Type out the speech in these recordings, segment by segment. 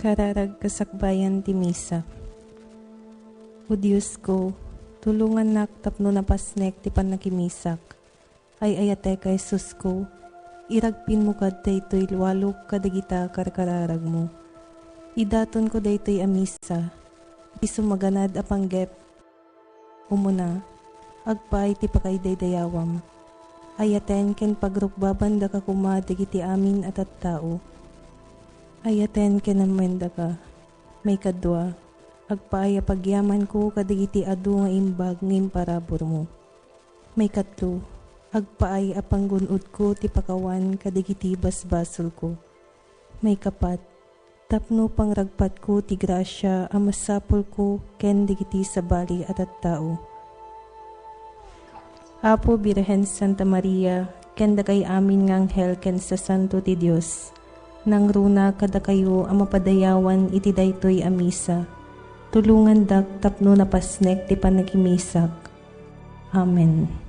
Kararag kasakbayan ti Misa. O Diyos ko, tulungan nak tapno napasnek ti panakimisak. Ay ayate ka Jesus ko, iragpin mo kad daytoy luwalok kadagita karkararag mo. Idaton ko daytoy amisa, iso maganad apanggep. Umuna, agpay ti pakayday dayawam. Ayaten ken pagrukbaban da ka kuma dagiti amin at tao. Ayaten ken amenda ka, may kadwa, agpaaya pagyaman ko kadigiti adu nga imbag ng imparabor mo. May katlo, agpaay apanggunod ko ti pakawan kadigiti basbasol ko. May kapat, tapno pangragpat ko ti grasya amasapol ko ken digiti sabali at tao. Apo Birhen Santa Maria, ken dakay amin nga anghel ken sa santo ti Dios. Nang runa kada kayo ang mapadayawan iti daytoy amisa. Tulungan dak tapno napasnek ti panagimisak. Amen.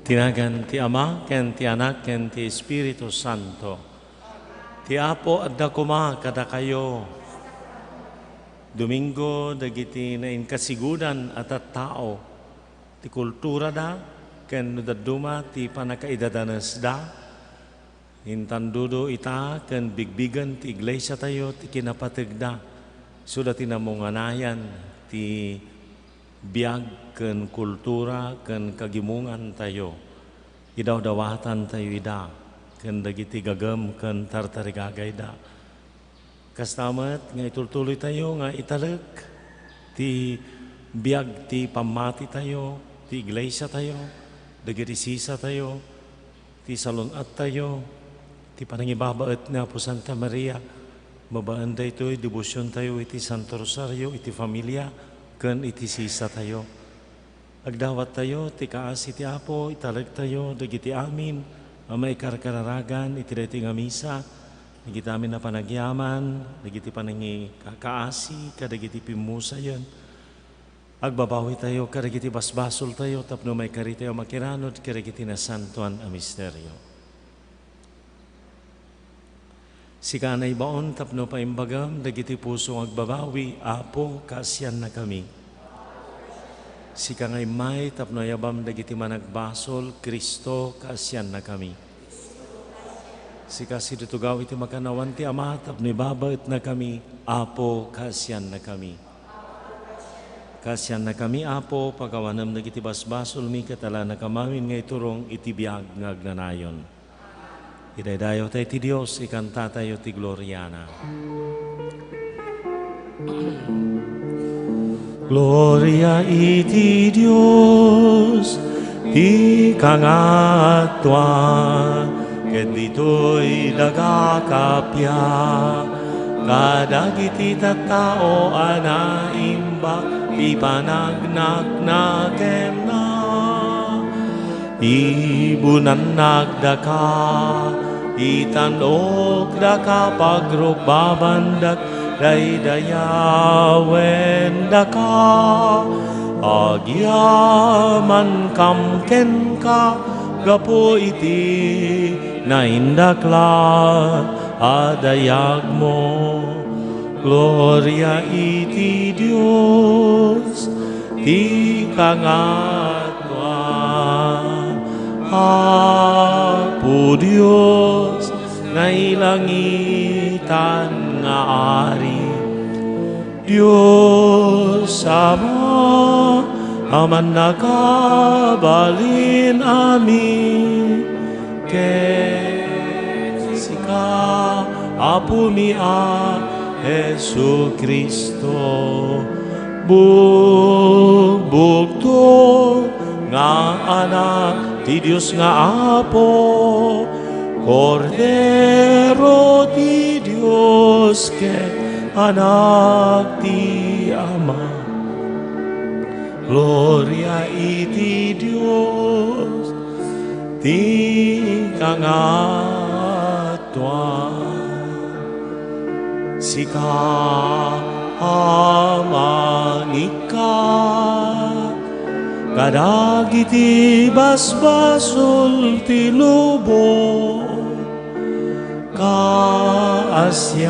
Tinagan ti Ama, ken ti Anak, ken ti Espiritu Santo. Ti Apo adda kuma kada kayo. Domingo dagiti na inkasigudan at tao. Ti kultura da, ken nudaduma ti panakaidadanas da. Intandudo ita, ken bigbigan ti iglesia tayo, ti kinapatagda. Suda tinamunganayan ti biag ken kultura ken kagimungan tayo. Idaw-dawatan tayo ida, ken dagiti gagem ken tartarigagay da. Kastamet nga itultuloy tayo nga italek ti biag ti pamati tayo, ti iglesia tayo, dagiti sisa tayo, ti salunat tayo, ti panangibabaet na po Santa Maria. Mabaan da ito'y debosyon tayo iti Santo Rosario, iti familia, ken iti sisa tayo. Agdawat tayo, ti kaas iti Apo, italag tayo, dagiti amin, may karkararagan, iti dati nga misa, dagiti amin na panagyaman, dagiti panangi kakaasi, kadagiti pimusayan. Agbabawi tayo, kadagiti basbasol tayo, tapno may kari tayo makiranod, kadagiti na santuan a misteryo. Si kanay baon, tapno pa imbagam, dagiti puso agbabawi, Apo, kasyan na kami. Si kangay may, tapno yabam, dagiti managbasol, Kristo, kasyan na kami. Si kasi dutugaw iti makanawan ti Ama, tapno ibabaet na kami, Apo, kasyan na kami. Kasyan na kami, Apo, pagawanam dagiti basbasol, mi katala na kamawin ngay turong iti biag nga agnanayon. Idaydayo tayo ti Diyos, ikanta tayo ti Gloriana. Gloria iti Diyos, ti kangatuan, ket dito'y dagakapya, kadagiti tattao anaimba, ipanagnak na kemna. Ibunan nagdaka, itanok daka pagrugbabandak, daydayawen daka, agyaman kamken ka, gapo iti naindakla, adayag mo. Gloria iti Diyos, ti kangatuan. Apo Diyos, ngay langitan nga ari, Diyos Ama, aman nakabalin amin, sika Apo mi a Jesu Kristo, bukto nga anak ti Diyos nga Apo, Kordero ti Diyos, ket anak ti Ama. Gloria iti Diyos, ti kangatuan. Sika amangika, kadagiti basbasol ti lubo, kaasyan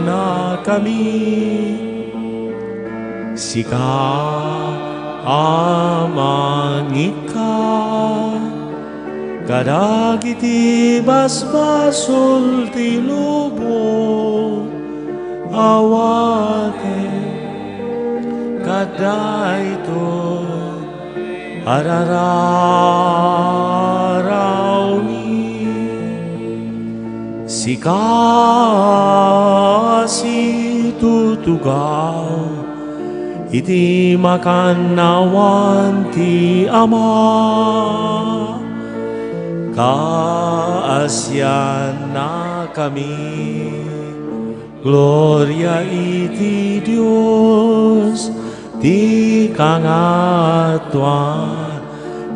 na kami. Sika amangika, kadagiti basbasol ti lubo, awate kadayto arararawni. Sikasi tutugaw, iti makanawan ti Ama, kaasyan na kami. Gloria iti Diyos, ti kangatuan.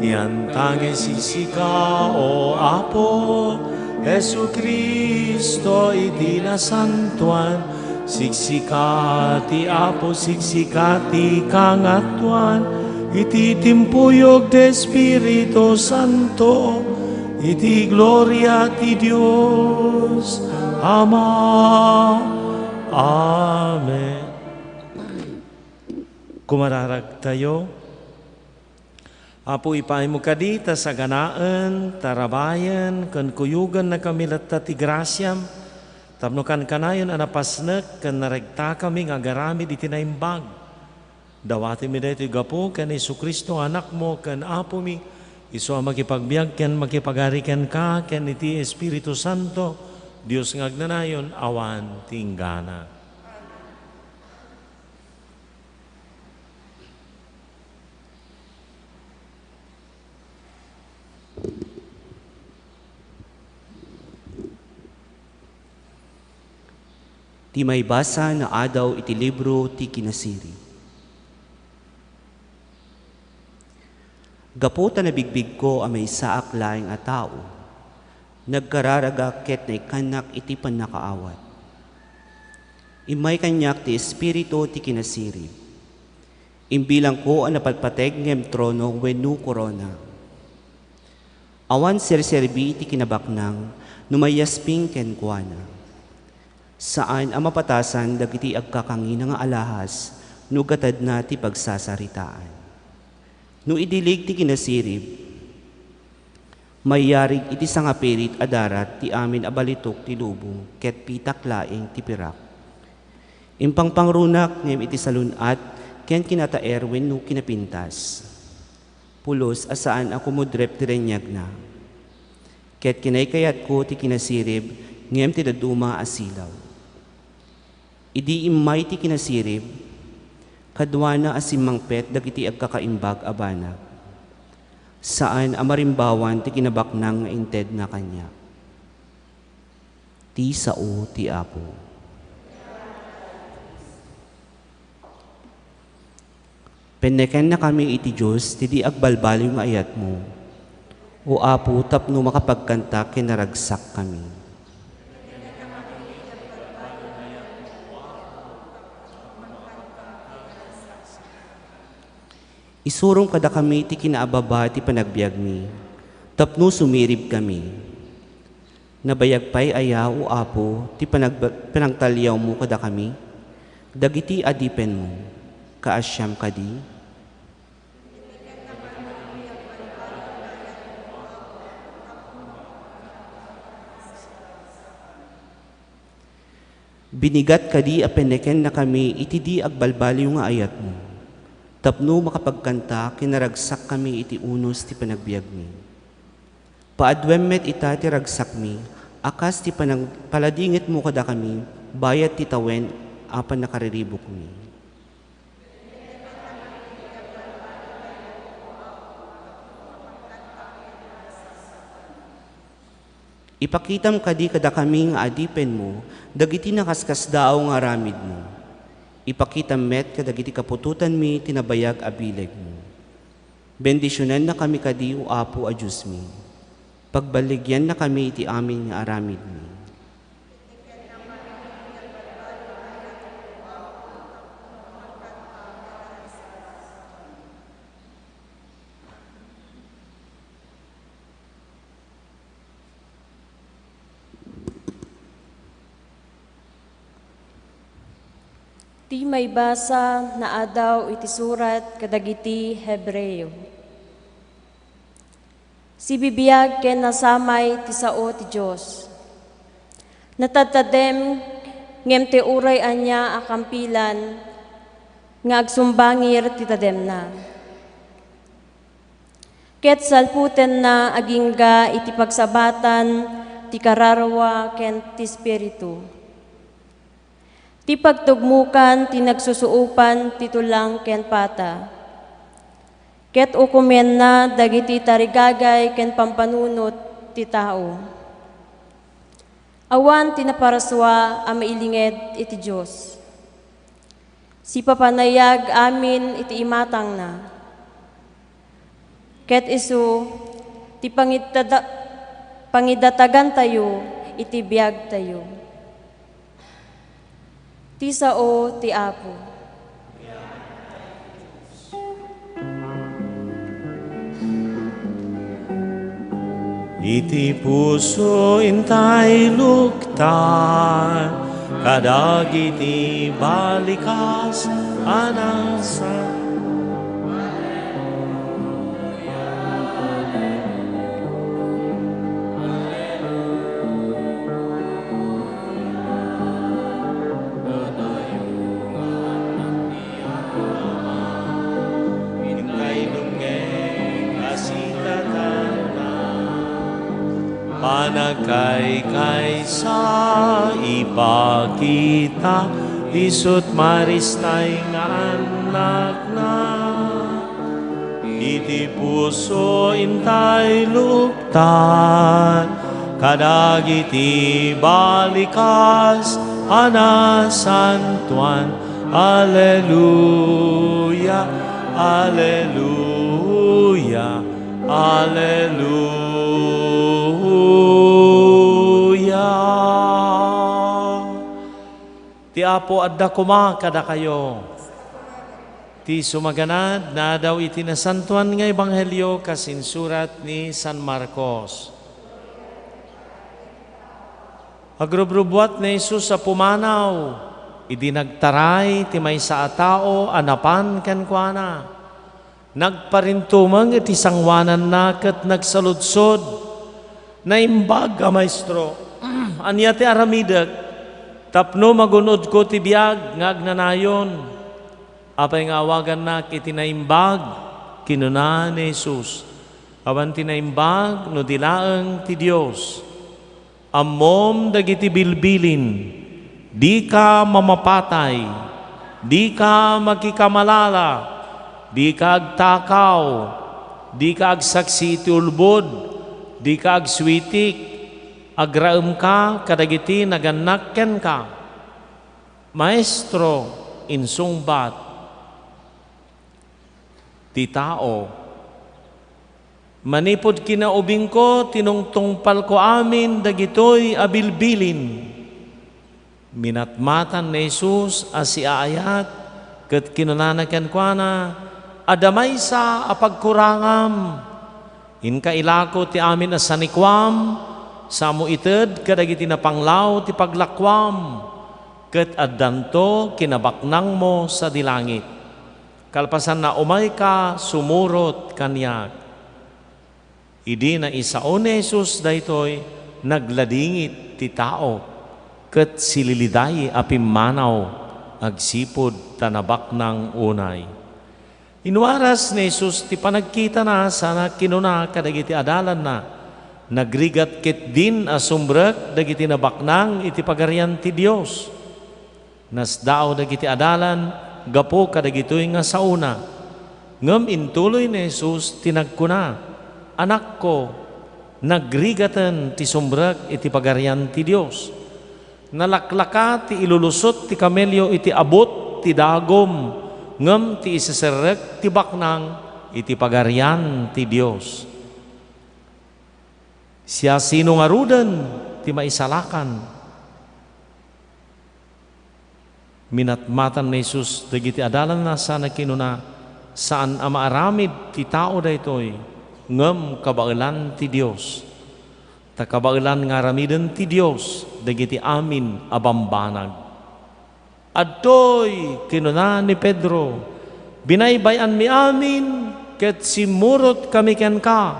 Yan tangi sisika o Apo, Jesu Kristo iti nasantuan, siksika ti Apo, siksika ti kangatuan, iti timpuyog de Espiritu Santo, iti gloria ti Dios Ama. Amen. Kumararag tayo. Apo ipay mo kadi ta sa ganaan, tarabayan, kan kuyugan na kami latta ti grasyam, tapno kan kanayon anapasnek, kan naregta kami nga garami di tinaimbag. Dawati mi dito gapo, kan Isu Kristo anak mo, kan apo mi, iso makipagbiag, kan makipagarikan ka, kan iti Espiritu Santo, Diyos nga agnanayon, awan tinggana. Ti may basa na adaw iti libro ti kinasiri. Gaputa na bigbig ko amay saak laing a tao, nagkararaga ket na ikanak iti panakaawat. Imay kanyak ti espiritu ti kinasiri. Imbilang ko ang napalpateg ngem trono wenno korona. Awan serserbi ti kinabaknang numayasping ken kuana. Saan ang mapatasan dagiti agkakangina nga alahas no gatad na ti pagsasaritaan. No idilig ti kinasirib, mayarig iti sangapirit adarat ti amin abalitok ti lubong ket pitak laing ti pirak. Impangpangrunak ngem iti salunat ken kinataer wenno kinapintas. Pulos asaan ako mudrep ti renyag na. Ket kinaykayat ko ti kinasirib ngem ti daduma asilaw. Idi imay ti kinasirib, kadwana asimangpet dagiti agkakaimbag abana. Saan amarimbawan ti kinabaknang nga inted na kanya. Ti sao ti Apo. Peneken na kami iti Diyos, ti di agbalbaliw nga ayat mo. O Apo, tapno makapagkanta kinaragsak kami. Isurong kada kami ti kinaababa ti panagbiag mi, tapno sumirib kami. Nabayagpay aya o Apo ti panagtalyaw mo kada kami, dagiti adipen mo, kaasyam kadi. Binigat kadi a peneken na kami iti di agbalbaliw nga ayat mo. Tapno makapagkanta, kinaragsak kami iti unos ti panagbiag mi. Paadwemmet ita ti ragsak mi, akas ti paladingit mo kada kami, bayat ti tawen, apan nakariribok mi. Ipakitam kadi kada kami nga adipen mo, dagiti nakaskas daaw nga aramid mo. Ipakita met kadagiti kapututan mi tinabayag abileg mo. Bendisyonan na kami kadi o Apo a Diyos mi. Pagbaligyan na kami iti amin nga aramid mi. Ti may basa na adaw iti surat kadagiti Hebreo. Si bibiyag ken nasamay ti sao ti Dios. Natatadem ngem ti uray anya akampilan nga agsumbangir ti tadem na. Ket salputen na agingga iti pagsabatan ti kararwa ken ti espiritu. Ti pagtugmukan, ti nagsusuupan, ti tulang ken pata. Ket ukumen na dagiti tarigagay ken pampanunot ti tao. Awan tinaparaswa a mailinged iti Dios. Si papanayag amin iti imatang na. Ket isu ti pangidatagan tayo iti biag tayo. Ti sao ti Apo. iti puso intay luktan, kadagiti balikas anasa. Panagkay sa ipakita, isut maris tay nga anak na. Iti puso intay luktan, kadagiti balikas anasantuan. Alleluia, Alleluia, Alleluia. Ti Apo adda kuma kada kayo. Ti sumaganad na daw iti nasantuan nga ebanghelyo kasinsurat ni San Marcos. Agrubrubuat na Jesus sa pumanaw, idi nagtaray ti maysa a tao anapan kenkwana. Nagparintumang iti sangwanan na ket nagsaludsod, naimbag a maestro, anya ti aramidak, tapno magunod ko ti biag nga agnanayon. Apay nga awagan na iti naimbag, kinuna ni Jesus. Awan ti naimbag, no dilaeng ti Diyos. Ammom dagiti bilbilin, di ka mamapatay, di ka makikamalala, di ka agtakaw, di ka agsaksi iti ulbod, di ka agswitik, agraem ka, kadagiti naganak ka. Maestro, insungbat, ti tao, manipod kinaubing ko, tinungtungpal ko amin, dagitoy abilbilin. Minatmatan ni Jesus asi aayat, ket kinunanakan ko na, adamay sa apagkurangam, inkailako ti amin asanikwam, samo ited kadagiti napanglaw ti paglakwam, ket addanto kinabaknang mo sa dilangit. Kalpasan na umay ka, sumurot kanyak. Idi na isao ni Jesus daytoy, nagladingit ti tao, ket sililiday apimanaw, agsipod tanabak ng unay. Inwaras ni Jesus ti panagkita na sana kinuna kadagiti adalan na, nagrigat ket din asumbrek dagiti nabaknang iti pagarian ti Dios. Nasdao dagiti adalan, gapo kadagitoy nga sauna. Ngem intuloy ni Jesus tinagkuna, anak ko, nagrigatan ti sumbrek iti pagarian ti Dios. Nalaklaka ti ilulusot ti kamelyo iti abot ti dagom, ngem ti isaserrek ti baknang iti pagarian ti Dios. Siya sino nga ruden ti maisalakan. Minatmatan ni Jesus dagiti adalan na sana kinuna, saan ama aramid ti tao daytoy, ngem kabailan ti Dios. Ta kabailan nga aramiden ti Dios dagiti amin abambanag. Adtoy kinuna ni Pedro, binaybayan mi amin, ket simurot kami ken ka.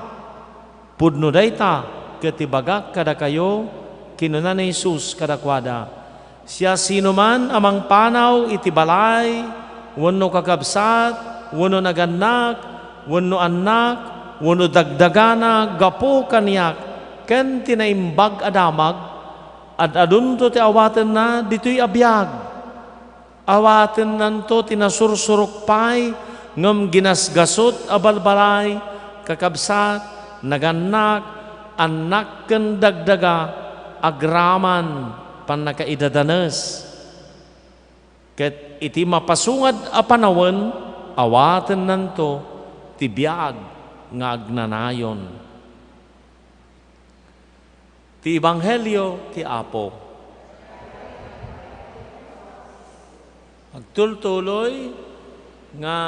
Pudno dayta, ket ibagak kada kayo, kinuna ni Jesus kadakwada. Siya sino man amang panaw iti balay, wenno kakabsat, wenno naganak, wenno anak, wenno dagdagana, gapo kaniyak, ken tinaimbag adamag, adunto ti awaten na ditoy abiyag. Awaten nanto tinasursurok pay, ngem ginasgasot abalbalay, kakabsat, naganak, anak ken dagdaga, agraman, panakaidadanes. Ket iti mapasungad a panawon, awaten nanto ti biag nga agnanayon. Ti Ebanghelyo ti Apo. Agtultuloy nga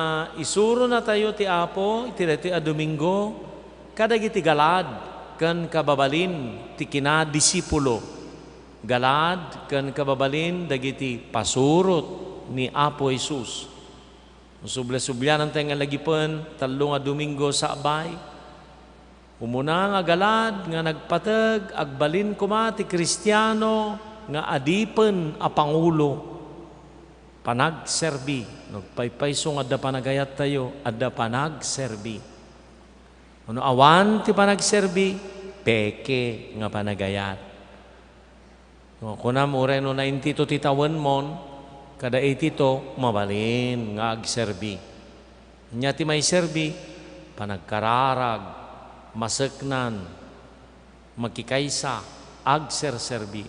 isuro na tayo ti Apo iti a Domingo kadagiti galad ken kababalin ti kinadisipulo. Galad ken kababalin dagiti pasurot ni Apo Jesus. Subla-sublanan tayo nga lagi pen, 3 nga Domingo sa abay. Umuna nga galad nga nagpatag, agbalin kuma ti Kristiyano nga adipen a Pangulo. Panagserbi. Nagpaypayso nga adda panagayat tayo, adda panagserbi. Ano awan ti panagserbi, peke nga panagayat. Kunam uray no 92 ti tawen mon, kada 82 mabalin nga agserbi. Nya ti may serbi, panagkararag, maseknan, magkikaysa, agserserbi.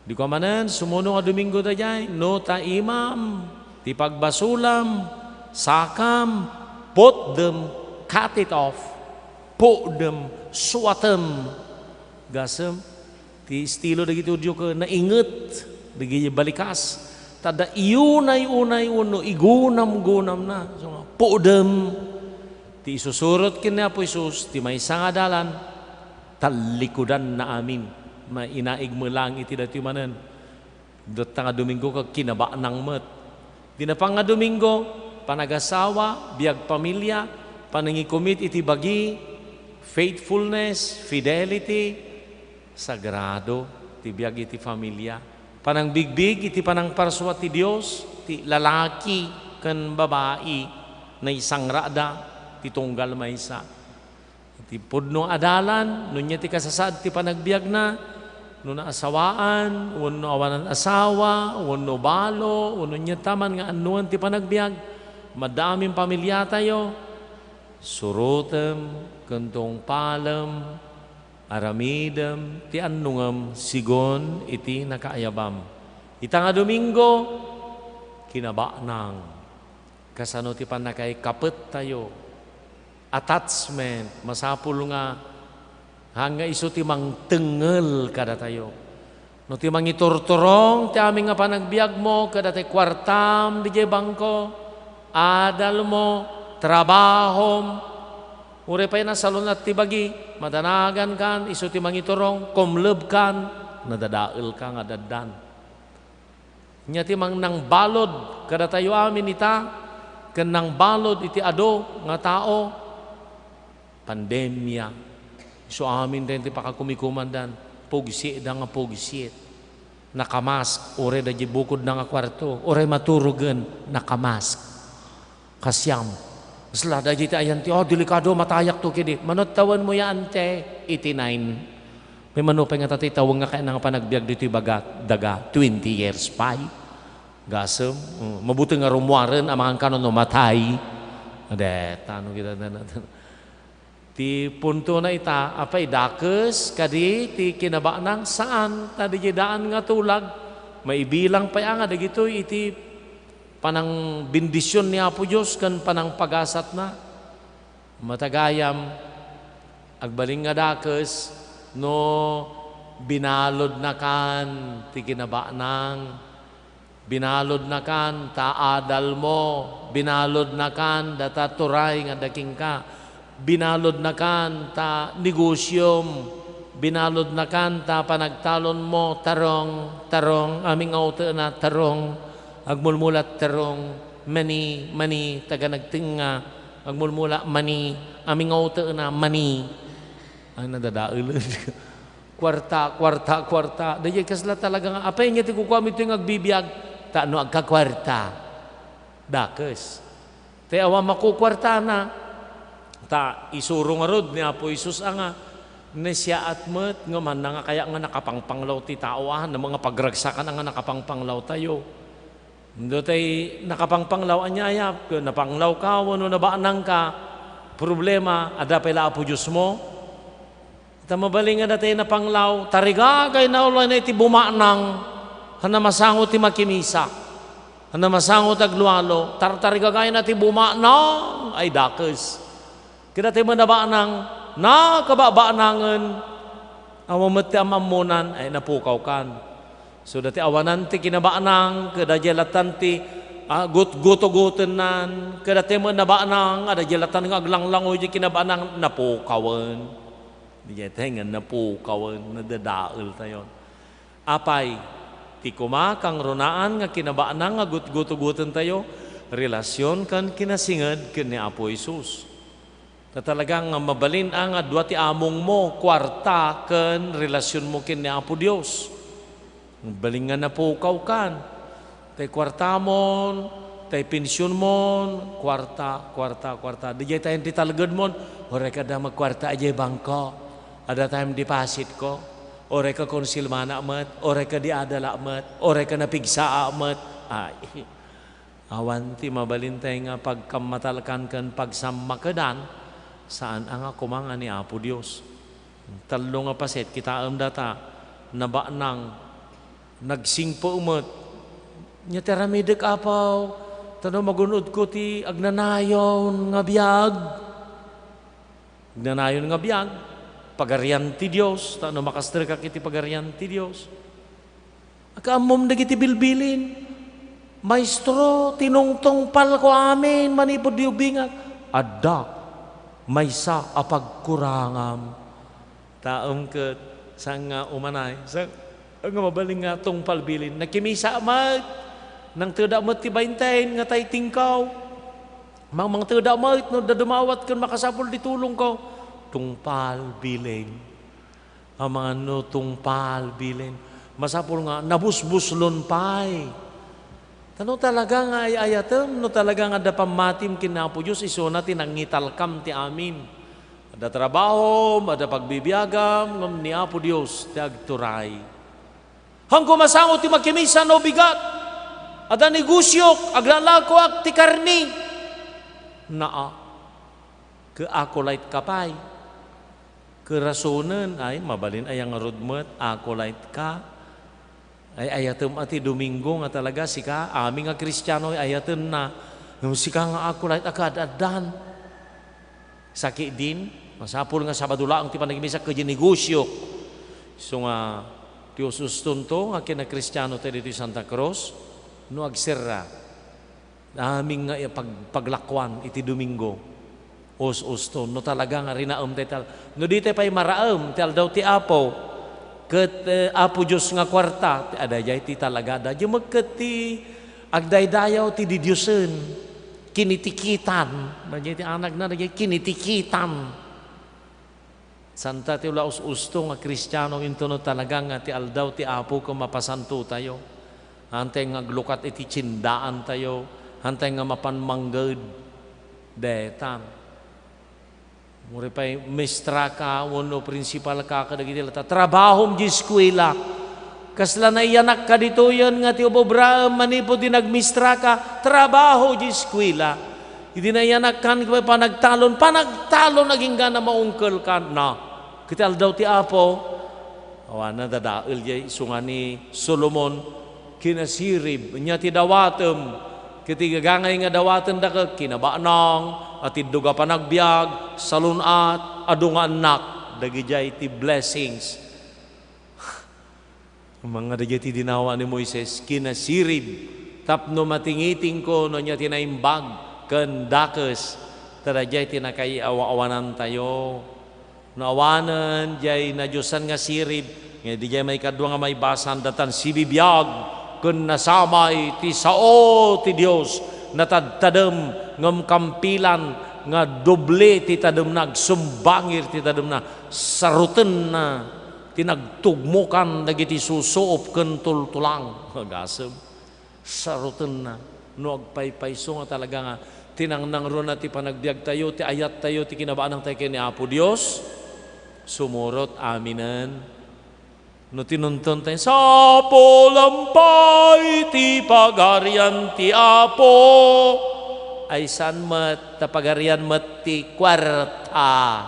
Di ko manan, sumuno nga Domingo da jay, no ta imam, ti pagbasulam, sakam, put them, cut it off, put them, suatem, gasem, ti estilo dagiti udyo ka nainget, dagiti balikas, tada iunay uno, igunam-gunam na, so, put them, ti isusurot kin ni Apo Isus, ti may sangadalan, talikudan na amin. Mainaig mo lang iti dati manen. Dota nga Domingo kag kinaba ng met. Dinapang nga Domingo, panagasawa, biag pamilya, panangikomit iti bagi, faithfulness, fidelity, sagrado, ti biag iti pamilya. Panang bigbig iti panang parswa ti Dios, ti lalaki ken babae na isang rada, ti tunggal maysa. Ti pudno adalan, nunya ti kasasad ti panagbiag na, no naasawaan, wano awanan asawa, wano balo, wano niya taman nga anuan ti panagbiag, madaming pamilya tayo, surutem, kentong palem, aramidem, ti annungam, sigon, iti nakaayabam. Ita nga Domingo, kinabanang, kasano ti panakay kapet tayo, attachment, masapul nga, hanga iso ti mang tengel kada tayo. No ti mang iturturong ti aming nga panagbiag mo kada ti kwartam di bangko, adal mo, trabahom, ure pa'y nasalon at ti bagi, madanagan kan, iso ti mang iturong, kumleb kan, nadadael ka nga daddan. Nya ti mang nang balod kada tayo amin ita, ken nang balod iti ado nga tao, pandemya. So amin din ti pakakumikumandan, pugsi da nga pugsit. Nakamask, ore da bukod na nga kwarto, ore maturugan, nakamask. Kasyam. Sla da jita ayan ti, delikado matayak to kidi. Manot tawan mo ya ante, 89. May manupay nga tatay tawag nga kaya nga panagbiag dito daga 20 years pa. Gasem, mabuti nga rumwaren amang kanon no matay. Ade, tano kita na. Ti punto na ita, apay dakes, kadi, ti kinabanang saan, tadi jidaan nga tulag, maibilang pa nga, dagito iti panang bendisyon ni Apo Diyos, kan panang pagasat na, matagayam, agbaling nga dakes, no binalod na kan, ti kinabanang, binalod na kan, taadal mo, binalod na kan, dataturay nga daking ka, binalod na kan ta negosyom, binalod na kan ta panagtalon mo, tarong, aming auto na tarong, agmulmulat tarong, mani, taga nagtinga, agmulmula mani, aming auto na mani, ang nadadaul. kwarta, dahil kasla talaga nga, apay nga ti kukwamit yung agbibiyag, ta no agkakwarta, dakes, te awa makukwarta na, ta isuro nga rod ni Apo Isus nga na siya at met nga man nga kaya nga nakapangpanglaw ti tao na mga pagragsakan nga nakapangpanglaw tayo. Ndo tay nakapangpanglaw anyayap, napanglaw ka wano nabaanang ka, problema ada pala Apo Diyos mo. Tamabaling nga datay napanglaw, tarigagay na ulo na iti bumanang hana masangot ti makimisa. Hana masangot aglualo, tarigagay na ti bumanang ay dakes. Kita tayo manabaanang, nakababaanangan, awamat ti amamunan, ay napukaw kan. So dati awanan ti kinabaanang, kada jalatan ti gut-guto-guton nan, kada tayo manabaanang, ada jalatan nga aglanglangoy di kinabaanang, napukawan. Dijay tayo nga napukaw, nadadaal tayo. Apay, ti kumakang runaan nga kinabaan nga gut-gutugutan tayo, relasyon kan kinasingad ken ni Apo Isus. Na talagang mabalin ang adwa ti among mo, kwarta ken relasyon mo ken ni Apo Dios. Baling nga napukaw kan. Tay kwarta mon, tay pensyon mon, kwarta. Dijay tayo ti talagad mon, ore ka da magkwarta ajay bangko. Ada time deposit ko, ore ka konsilmana amat, ore ka diadala amat, ore ka napigsa amat. Ay, awan ti mabalintay nga pagkamatalkan kan pagsamakadan, saan ang kumanga ni Apo Dios. Talo nga paset, kita data, naba nang, nagsingpo umat, nya teramidek apaw, tanong magunod ko ti agnanayon nga biyag. Agnanayon nga biyag, pagarian ti Diyos, tano makastra ka kiti pagarian ti Diyos. Akaamom dagiti bilbilin, maestro, tinungtong pal ko amin, manipod di ubingag, adak, maysa apagkurangam. Taom ket sang nga umanay, sang nga mabaling nga tong palbilin, nakimisa amat, nang teda amat ti baintayin nga tay tingkaw, mang teda amat, no dadumawat kan makasapol di tulong ko, tungpal bilin. Ang mga no tungpal bilin. Masapul nga, nabusbuslon pay. Tano talaga nga ayatem, no talaga nga da pamatim kinapo Diyos, iso na tinangitalkam ti amin. Ada trabaho, ada pagbibiagam, ngam ni Apo Diyos, ti agturay. Hangko masango ti magkimisa no bigat. Ada negosyok, aglalako ak ti karni. Naa, ke ako light kapay. Kerasunan ay mabalin ayang rudmet ako light ka ay ayatem ati Domingo nga talaga sika aming nga Kristiyano ay ayatem na sika nga ako light akadadan sakit din masapul nga Sabado laang ti panagimisa kadya negosyo so nga Dios ustunto nga kina Kristiyano tayo dito Santa Cruz no agsira aming nga paglakwan iti Domingo us-usto, no talaga nga rinaam tayo. No di tayo pa'y maraam, tal daw ti Apo, ket Apo Diyos nga kwarta, adayay ti talaga, da, yung magkat ti agdaydayaw ti didyosen, kinitikitan, adayay ti anak na, adayay kinitikitan. Santa ti ula us-usto nga Kristiyano, into no talaga nga ti aldaw ti Apo kung mapasanto tayo. Hantay nga glukat iti tsindaan tayo, hantay nga mapanmanggad, detan. Muri pa'y mestra ka, wano principal ka, kadagiti lata, trabahom di eskwela. Kasla na iyanak ka dito yan, nga ti obobra, manipo di nagmistra ka, trabaho di eskwela. Hindi na iyanak kan, panagtalon, naging gana maungkel ka, na. Kital daw ti Apo, awan na dadail jay, sunga ni Solomon, kinasirib, niya ti dawatem, kitigagangay nga dawaten da ka, kinabanang, at iduga panagbiag, salunat, adunga anak, dagijay ti blessings. Mga dagijay ti dinawa ni Moises, kinasirib, tapno matingiting ko, no niya tinaimbag, kendakes, tarajay tinakaiawa-awanan tayo. Naawanan, jay na Diyosan nga sirib, nga di jay may kadwa nga may basan, datan sibibiyag, kun nasamay, ti sao ti Diyos, natadtadem ngam kampilan nga doble ti tadem nagsumbangir ti tadem na saruten na tinagtugmukan dagiti susuop ken tultulang gasem saruten na no agpaypayso nga talaga nga tinangnang ron na ti panagbiag tayo ti ayat tayo ti kinabaanang tayo ni Apo Dios sumurot aminen. No tinunton tayo, sapo lampay ti pagarian ti Apo, ay san mat, ta pagarian mat ti kwarta.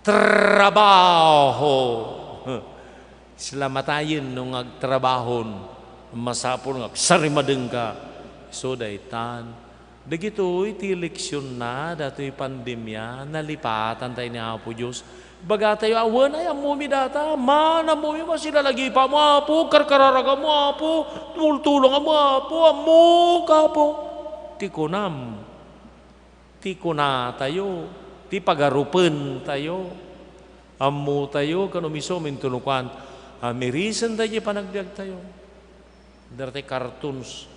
Trabaho. Sila matayin nung agtrabahon, masapon nga, sarimadeng ka. So daytan. Dagito iti leksyon na, dato'y pandemya, nalipatan tayo ni Apo Diyos. Baga tayo, awan ay amumi data, mana mo yung sila lagi pa mo Apo, karkararaga mo Apo, tumultulong mo Apo, amu ka po. Tikunam, ti kuna tayo, ti pagarupen tayo, amu tayo, kanumiso, mintunukan, mirisan tayo panagbiag tayo. Darte cartoons,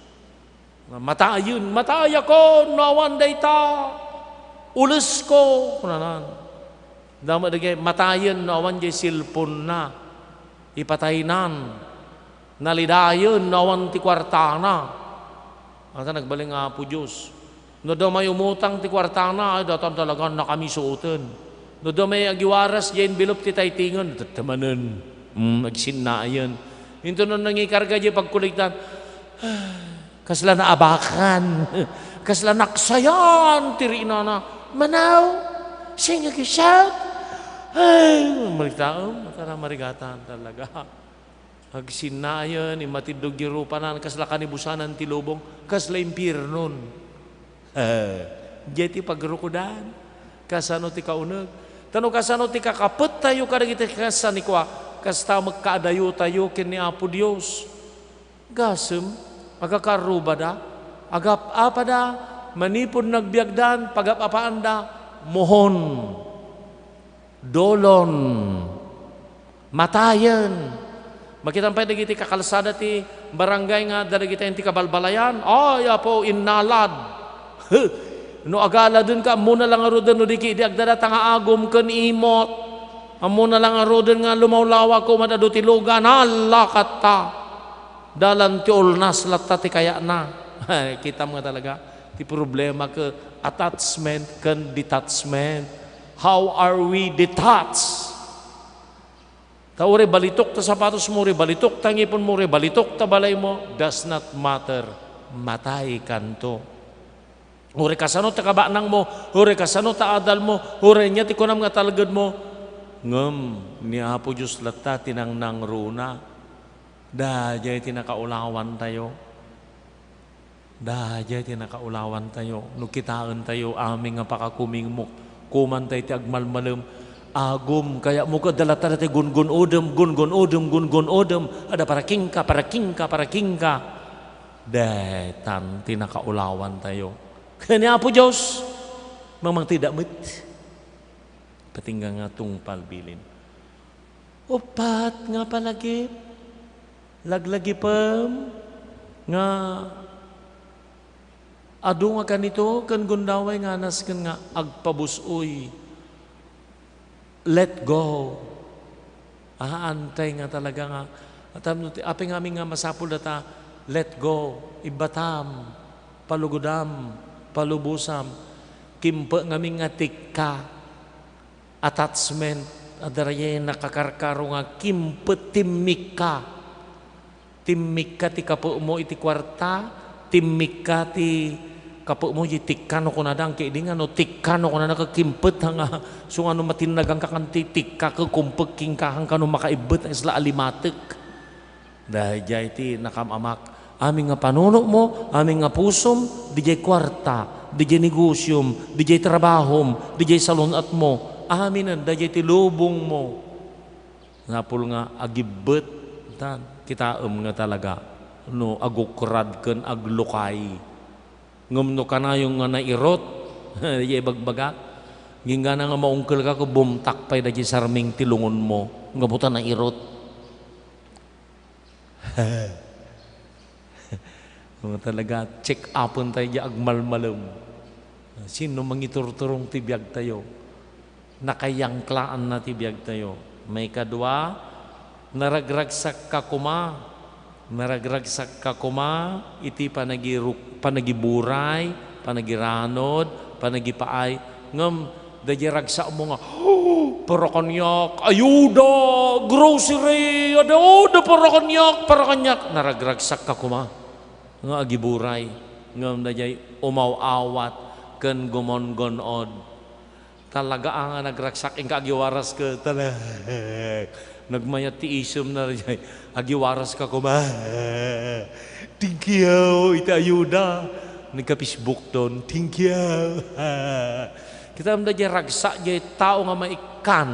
matayon, mataya ko, nawan day ta, ulis ko, kunanan. Dama dagay, matayon, nawan day silpon na, ipataynan, nalidayon, nawan ti kwartana. Ata nagbaling nga po Diyos. No daw may umutang ti kwartana, ay datan talagang nakamisuoten. No daw may agiwaras, diyan bilop ti taytingan, tatamanan, agsinaayan. Ito nung nangikarga diyan pagkulitan, kasla na abakan, kasla naksayan, tirina na, manaw, sing agisat, ay, maritaon, matara marigatan talaga. Agsinayan, imatidog girupanan, kasla kanibusanan ti lubong, kasla impirnon. Jeti pagrukudan, kasano ti kaunag. Tano kasano ti kakapet tayo kadagiti kasanikwa, kasta magkaadayo tayo ken ni Apo Dios. Gasem, agakaruba da, agap apa da, manipod nagbiagdan, pagap apaan da, mohon, dolon, matayen. Makitampay dagiti kakalsada ti barangay nga dagiti enti kabalbalayan. Ay apo innalad. No agala dun ka muna lang arudan no diki di agdada tanga agom ken imot. Amuna lang arudan nga lumawlawa ko madado ti lugan alla katta. Dalan ti ulnas latta ti kaya na. Kita mo nga talaga ti problema ke attachment ken detachment. How are we detached? Taure balitok ta sapatos mo, balitok ta ngipon mo, balitok ta balay mo, does not matter. Matay kanto. Ure kasano ta kabanang mo, ure kasano ta adal mo, ure nya ti kunam nga talagad mo. Ngem ni Apo Diyos latta tinang nang runa. Dajay tinakaulawan tayo. Dajay tinakaulawan tayo. No kitaan tayo aming nga pakakuming mo. Kumantay ti agmalmalem. Agum kaya muka dalata dati gun odem ada para kingka detan tinakaulawan tayo kanya Apo Diyos memang tidak met patingga nga tungpal bilin opat nga palagi laglagi pem nga adu nga kanito kan gundaway nga nas kan nga agpabusoy. Let go. Antay nga talaga nga. Aping aming nga masapul data, let go. Ibatam, palugudam, palubusam. Kimpa ngami nga tikka. Attachment. Adaraya nakakarkaro nga kimpa timika. Timika ti kapo mo iti kwarta. Timika ti kapo mo tikano ko na dang kaidingan no tikano ko na nakakimpet nga so ano matinagang kakanti tikka ka kumpeg kingkahang kano makaibet isla alimatek dahil jay ti nakamamak aming nga panuno mo aming nga pusom dijay kwarta dijay negosyum dijay trabahom dijay salunat mo aminan dijay ti lubong mo ngapul nga agibet tan kita nga talaga no agukrad ken aglukay ngumno ka na yung nga nairot, di bagbaga. Gingga na nga maungkil ka ko, bumtakpay na di sarming tilungon mo. Nga buta nairot. Mga talaga, check upon tayo di agmalmalum. Sino mangiturturong tibiyag tayo? Nakayangklaan na tibiyag tayo. May kadwa, naragragsak ka kuma. Naragragsak ka kuma, iti panagiburay, panagiranod, panagipaay. Ngam, dajiragsak mo nga, parakanyak, ayuda, grocery, ada parakanyak. Naragragsak ka kuma, nga agiburay. Ngam, dajay umawawat, ken gumon-gonod. Talaga ang nagragsak, ingka agiwaras ka, talaga. Nagmayat ti isum na rin. Agiwaras ka kuma. Thank you. Ita ayuda. Nagka-Facebook doon. Thank you. Kita amda dyan ragsa dyan tao nga maikan.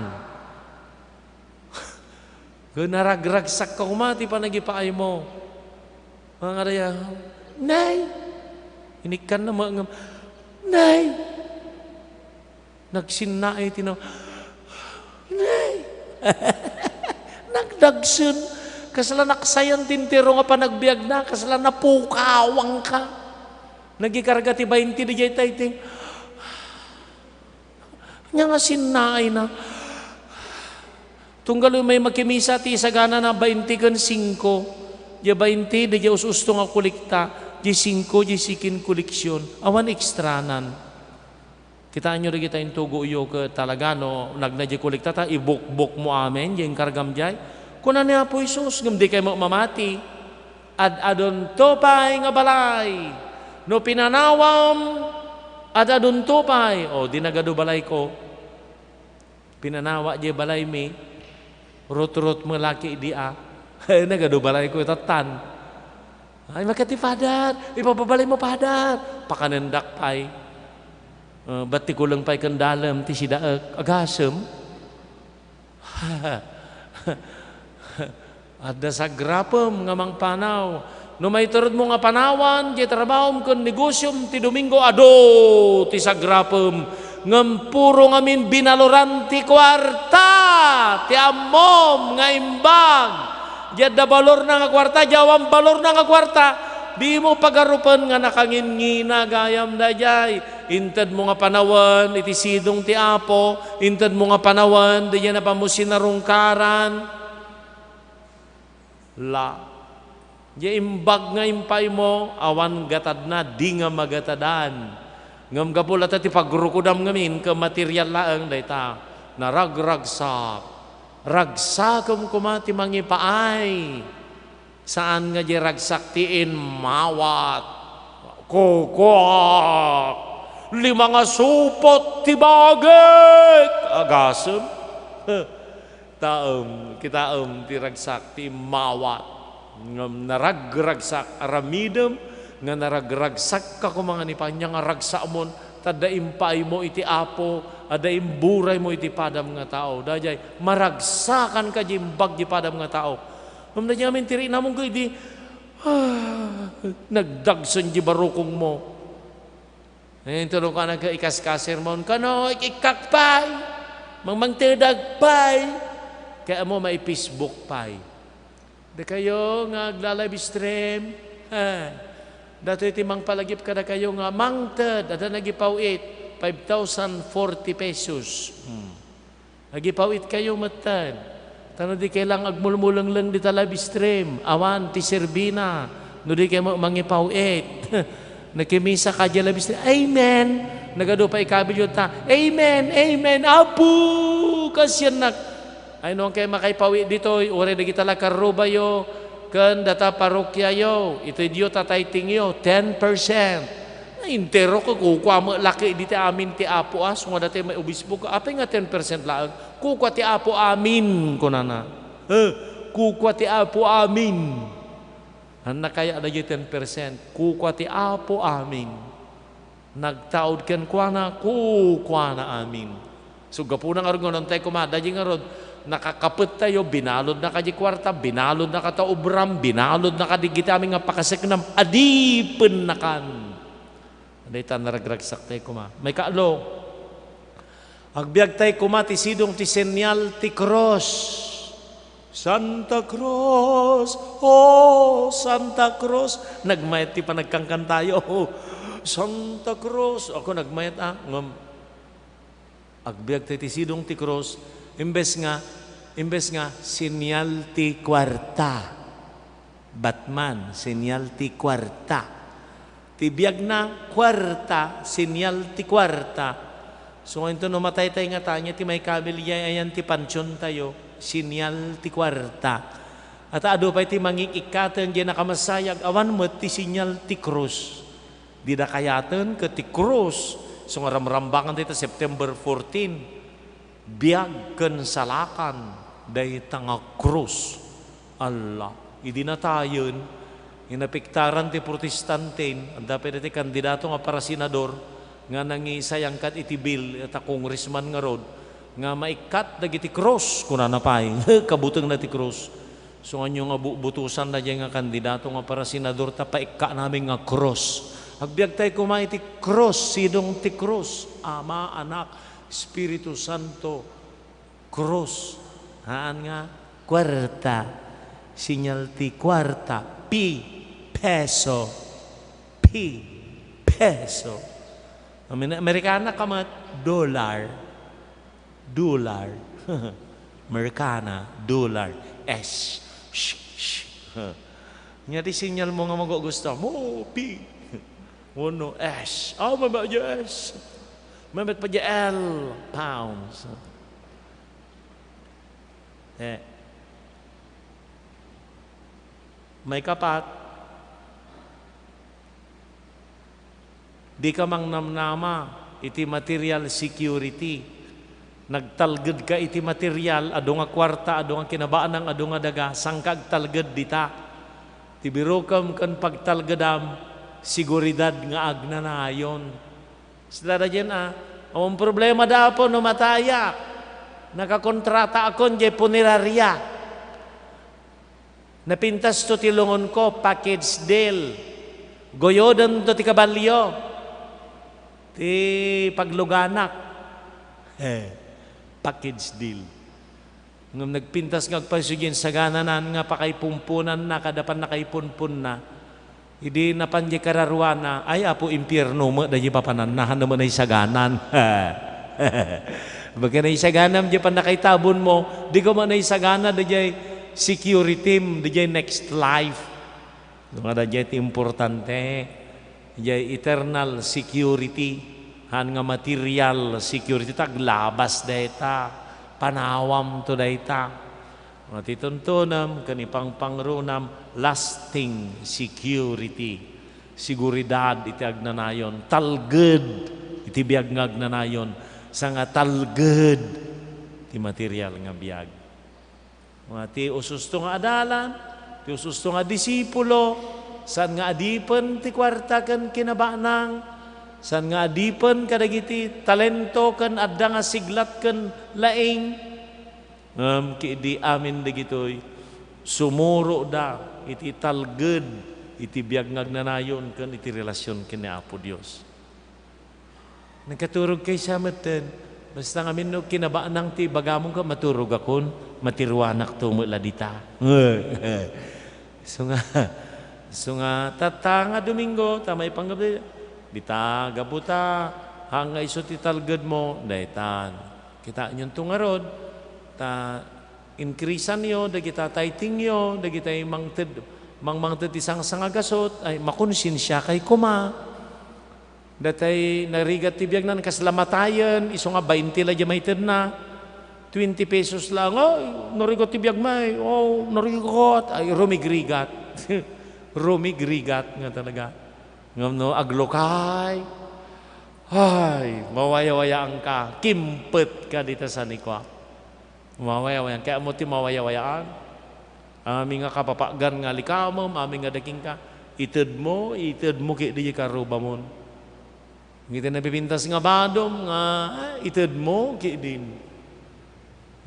Kung naragragsak ka kuma, ti pa nagipaay mo. Mga raya, Nay! Inikan na mga Nay! Nagsinnaay tinaw. Nagdagsun. Kasala naksayan tintiro nga panagbiag na. Kasala napukawang ka. Nagikarga ti 20 di jay tayting. Nga nga sinnaay na. Tunggal may makimisa ti isagana na 20 kan 5. Di 20 di jay ususto nga kulikta. Di 5 di sikin koleksyon. Awan ekstranan. Kitaan nyo rin kita yung tugo iyo ke talaga no. Nagnadya kulikta ta. Ibuk-buk mo amin. Yung kargam jay. Kuna niya po Isus. Gamdi kayo mamati. Ad-adon topay nga balay. No pinanawam. Ad-adon topay. O dinagado balay ko. Pinanawa di balay mi. Rut-rut malaki dia. Nagado balay ko itatan. Ay makati padat. Ipapabalay mo padat. Pakanendak pay. Ba't ti kulang pay kandalam ti sidaag agasem. Ada sa grapem nga mang panaw. No may turod mo nga panawan, di trabahom kun negosyom ti Domingo ado ti sa grapem. Ngam puro ngamin binaluran ti kwarta, ti amom nga imbag. Diyan da balor na nga kwarta, jawam balor na nga kwarta. Di mo pagarupan nga nakangin-ngina gayam da jay. Intad mo nga panawan, iti sidong ti apo. Intad mo nga panawan, di yan na pa mo sinarungkaran. La. Di imbag nga impay mo, awan gatad na, di nga magatadan. Ngam kapula ti pagrukudam ngamin, ka material laang dayta. Naragragsak. Ragsakam kumati mangipaay. Saan nga di ragsaktiin mawat. Kukwak. 5 nga supot ti bagek. Agasem. Kitaem ti ragsak ti mawat. Ngam naragragsak aramidem. Nga naragragsak ka kumanga ni panya nga ragsamon. Tada impay mo iti apo. Ada imburay mo iti padam nga tao. Dajay maragsakan ka jimbag di padam nga tao. Mamda niya amin tiri namong ko iti nagdagsan di barukong mo. Ngayon tulong ka nag-ikaskaser mo. Kano ikikakpay. Mangmangtedagpay. Kaya mo may Facebook pay. Da kayo nga agla-live stream. Dato iti mang palagip ka na kayo nga mangted. Ada nagipawit. 5,040 pesos. Nagipawit kayo matad. Tano di kailang agmulmulang lang di live stream. Awan, ti Serbina. No di kayo mangipawit. Nakimisa ka di live stream. Amen. Nagado pa ikabil yun ta. Amen. Amen. Apu. Kasyan nak. Ay nung kayo makaipawit dito. Ure na kita lakaruba yo. Kan data parokya yo. Ito diyo tatayting yo. 10%. Intero ko kukuha mo laki dito amin ti apo as nga dati may obispo ka apay nga 10% lang kukuha ti apo amin kunana kukuha ti apo amin ang nakaya na yung 10% kukuha ti apo amin nagtaod ken kukuha na amin so gapunang argon ng tayo kumada yung arod nakakapit tayo binalod na kaji kwarta binalod na kataubram binalod na kadigita amin nga pakasik na adipen na kan. Dayta naragragsak tayo kuma. May kaalo. Agbiag tayo kuma ti sidong ti senyal ti cross. Santa Cruz, oh Santa Cruz. Nagmayat ti panagkangkan tayo. Oh, Santa Cruz. Ako nagmayat agbiag tayo ti sidong ti cross. Imbes nga senyal ti kwarta. Batman, senyal ti kwarta. Tibiyag na kwarta, sinyal ti kwarta. So ngayon ito namatay tayo nga tanya, ti may kabilya ayan ti pansyon tayo, sinyal ti kwarta. At ado pa ti mangikikatan diyan nakamasayag, awan mo ti sinyal ti krus. Di na kayatan ka ti krus. So nga ramrambangan dito September 14, biyag ken salakan, day tanga krus. Allah, idi na tayon. Inapiktaran ti protestantin, ang dapat iti kandidato nga para senador, nga nangisayang kat iti bill, at congressman nga rod, nga maikat dagiti cross, kuna napay, kabutang na ti cross. So nga nga butusan na dyan nga kandidato nga para senador, tapaika namin nga cross. Agbiag tayo kumain ti cross, sidong ti cross, ama, anak, Espiritu Santo, cross. Haan nga, kwarta. Sinyal ti kwarta. Peso. Peso. Amerikana kamat, dollar. Amerikana, dollar. Nya di sinyal mo nga magugusto mo, Uno, mabak aja Mabit pa aja L, pounds. May kapat, di ka mang namnama, iti material security. Nagtalged ka iti material, ado nga kwarta, ado nga kinabaanang, ado nga daga, sangkag talged dita. Tibirokam kan pagtalgedam, siguridad nga agnanayon. Sila dyan ang problema da po no mataya. Nakakontrata akon jay punerarya. Napintas to tilungon ko, package deal. Goyodan to ti kabalyo. Ti pagluganak. Package deal. Ngam nagpintas ngagpasugin sa gananan nga pakaipumpunan na, kadapan na kaipunpun na. Hindi napan di kararuan na, ay apo impyerno mo, dahi papananahan naman ay saganan. Baga na isaganan, di pa nakaitabon mo, di ko man ay sagana, dahi security, dahi next life. Dahi iti importante, dahi eternal security, han nga material security, taglabas data. Panawam to dayta. Matituntunam kanipang pangrunam lasting security. Seguridad iti agnanayon. Talged iti biag nga agnanayon. Sa nga talged iti material nga biag. Ti ususto nga adalan, ti ususto nga disipulo, saan nga adipen ti kwarta kan kinabanang, san nga adipen kadagiti talento kan adda nga siglat kan laing kidi amin dagitoy sumuro da iti talged iti biag ngagnanayon kan iti relasyon ken ni Apo Dios. Nagkaturog kay sameten basta ngamin no kinabaanang ti bagamong ka maturog akon matirwanak tumo ladita. So nga tatanga Domingo tamay panggabi bita gabuta hanga iso ti talged mo daytan kita nyun tungarod ta increasean yo dagita tithing yo dagita mangted isang sangagasot ay makonsensya kay kuma datay narigat ti biag nan kaslamatayen iso nga 20 la jamaited na 20 pesos lang narigot ti biag may narigot ay rumigrigat rumigrigat nga talaga. Ngam no aglokay. Ay, mawaya-wayaan ka. Kimpet ka dito sa nikwa. Mawaya-wayaan. Kaya mo ti mawaya-wayaan. Aming nga kapapagan nga likamam, aming nga daking ka. Ited mo ki di ka rubamon. Ngiti napipintas nga badom nga ited mo ki din.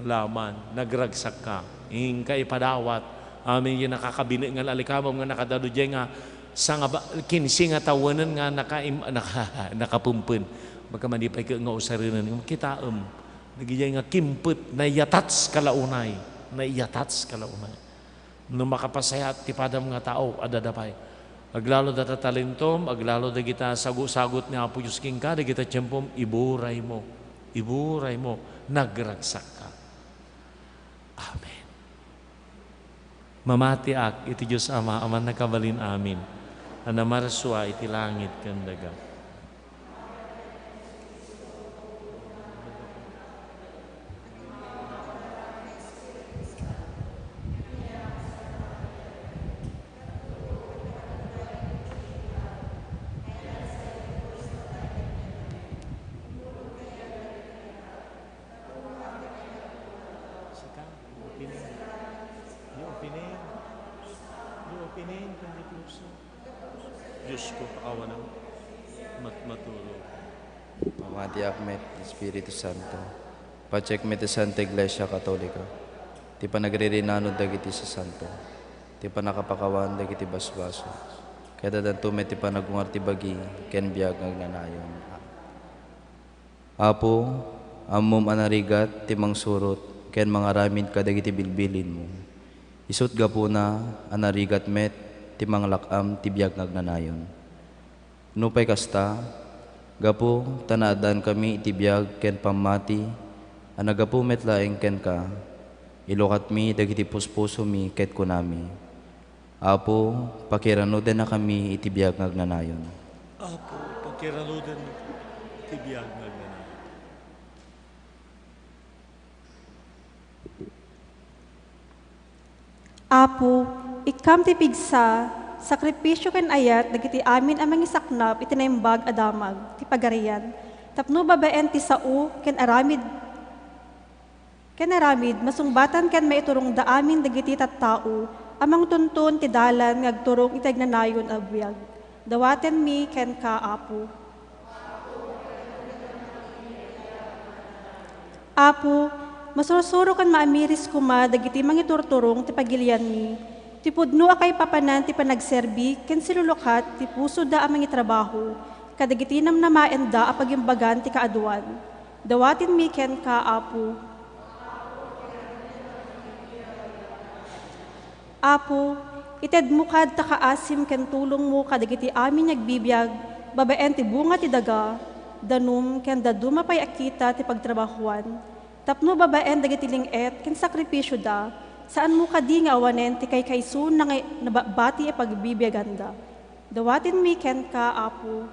Laman, nagragsak ka. Ingka ipadawat. Aming yung nakakabini nga alikamam nga nakadadudya nga sa nga kinsi nga tawanan nga nakapumpun baka manipay ka nga usarinan kita nagiyay nga kimput na yatats kalaunay no makapasayat ti padam nga tao adadapay aglalo data talentom aglalo da kita sagot ni Apo Diyos king ka da kita tiyempom iburay mo nagragsak ka. Amen. Mamati ak iti Diyos Ama aman nakabalin amin anamarswa iti langit kandaga. Diyos ko, pakawan ng matulog. Mamati Akmet, Espiritu Santo, pacheck me ti Santa Iglesia Katolika, ti pa nagre-rinanod dagiti sa Santo, ti pa nakapakawan dagiti basbaso, kaya dadanto me ti pa nagungar ti bagi, ken biag nagnanayon. Apo, ammom anarigat ti mangsurot, ken mangaramid ka dagiti bilbilin mo. Isut gapuna anarigat met ti manglakam ti biag nagnanayon. Nupay kasta, gapu tanaadan kami iti biag ken pamati, anagapu met laeng ken ka, ilukat mi dagiti puspuso mi ket kunami. Apo, pakiranudan na kami iti biag nagnanayon. Apo, pagkiranudan ti biag nagnanayon. Apo, ikam ti pigsa, sakripisyo ken ayat, dagiti amin amang isaknap, itinaimbag adamag, ti pagarian. Tapno babaen ti sao, ken aramid, masungbatan ken maiturong da amin dagiti tattao, amang tuntun ti dalan, ngagturong itagnanayon abiyag. Dawaten mi ken ka, Apo. Apo, masurusuro kan maamiris kuma dagiti mangiturturong ti pagilian mi. Ti pudno akay papanan ti panagserbi ken silulukat ti puso da amang itrabaho. Kadagiti namnamaen da apagimbagan ti kaaduan. Dawatin mi ken ka, Apo. Apo, ited mo kad ta kaasim ken tulong mo kadagiti amin nagbibiyag, babaen ti bunga ti daga, danum ken daduma pay akita ti pagtrabahuan. Tapno babaen dagiti linget ken sakripisyo da, saan mo kadi nga awanen ti kaykaysun na nabati e pagbibiyaganda. Dawatin mi ken ka, Apo.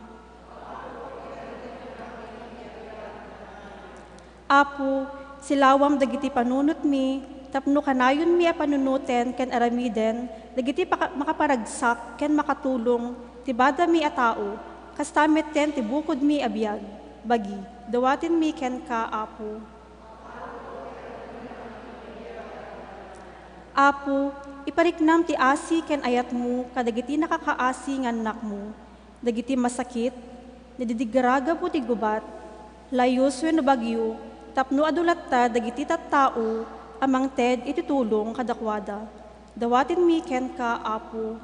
Apo, silawam dagiti panunot mi, tapno kanayon mi a panunuten ken aramiden, dagiti makaparagsak ken makatulong, ti bada mi a tao, kastamet ken ti bukod mi abiyag. Bagi, dawatin mi ken ka, Apo. Apo, ipariknam ti asi ken ayat mo, kadagiti nakakaasi nga anak mo, dagiti masakit, nadidigaraga po ti gubat, layos wenno bagyo, tapno adulat ta dagiti tattao, amang ted itutulong kadakwada. Dawatin mi ken ka, Apo.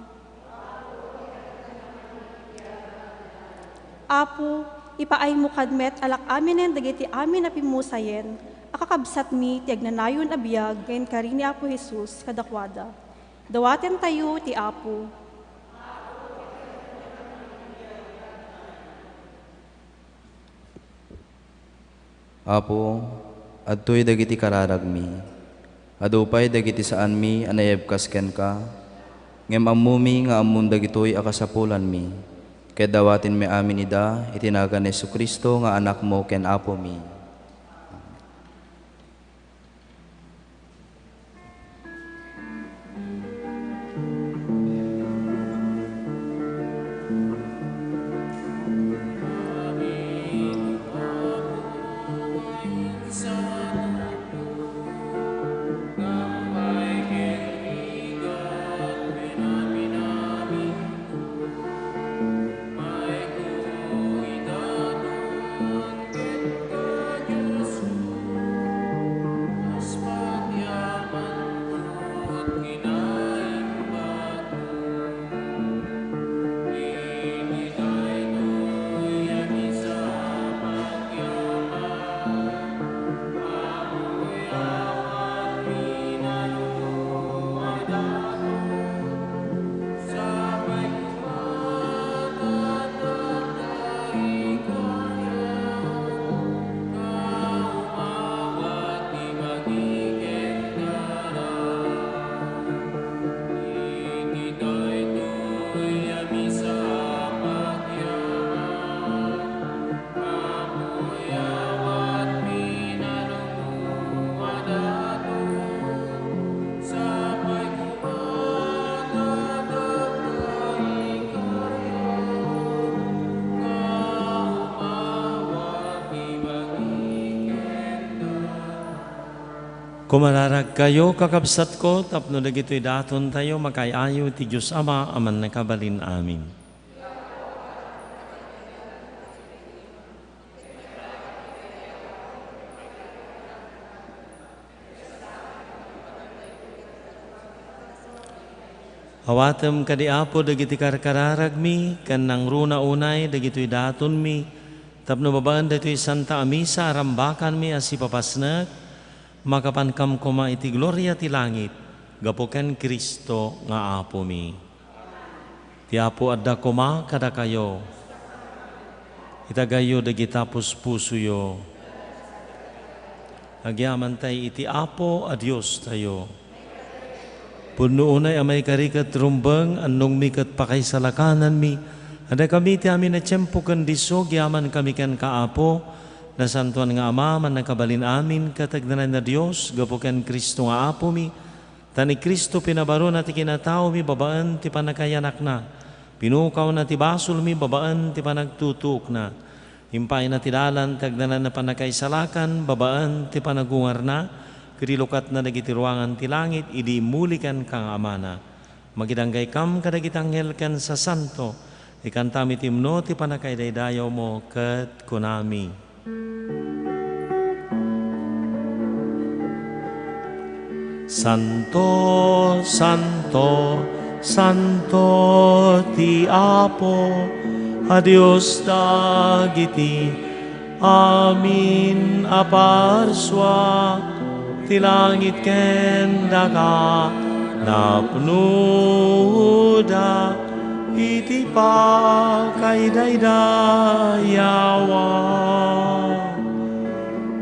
Apo, ipaay mo kadmet alak aminen dagiti amin na pimusayen, akakabsat mi ti agnanayon abiyag ngayon karini Apo Jesus kadakwada. Dawatin tayo ti Apo. Apo, adtoy dagiti kararagmi. Adupay dagiti saan mi anayebkas ken ka, ngem ammumi nga ammun dagitoy akasapulan mi, ket dawatin mi amin ida itinagan ni Jesucristo nga anak mo ken Apo mi. Kumararag kayo, kakabsat ko, tapno dagito'y daton tayo, makayayo ti Diyos Ama, aman nakabalin amin. Awatem kadi Apo dagiti karkararag mi, kan nang runa unay, dagito'y daton mi, Tapno babaan dito Santa Misa, arambakan mi as ipapasnak, makapankam kuma iti gloria ti langit, gapuken Kristo nga Apo mi. Ti Apo adda kuma kada kayo, itagayo dagitapos pusuyo. Agyaman tay iti Apo a Diyos tayo. Puno unay amay karikat rumbang anong mikat pakaisalakanan mi. Ada kami ti amin na tiyempo kandiso, gyaman kami kan kaapo, na santuan nga Ama, man nakabalin amin, katagdanan na Diyos, gapo ken Kristo nga Apo mi. Tani Kristo pinabaro na ti kinatao mi, babaan ti panakayanak na. Pinukaw na ti basol mi, babaan ti panagtutuk na. Himpay na ti dalan, tagdanan na panakaisalakan, babaan ti panagungar na. Kirilukat na nagitiruangan ti langit, idi mulikan kang amana. Magidanggay kam kadagitanghel ken sa santo, ikantami timno ti panakaidaydayaw mo ket kunami. Santo, Santo, Santo ti Apo, a Dios dagiti, amin aparswa, ti langit ken daga, napnuda, iti pakaidayawa.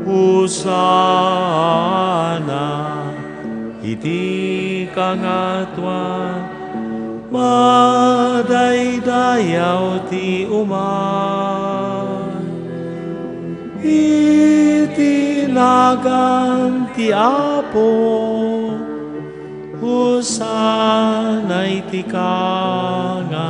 Husana iti kangatwa, madaydayaw ti uman. Iti nagan ti Apo, Husana iti kangatwa.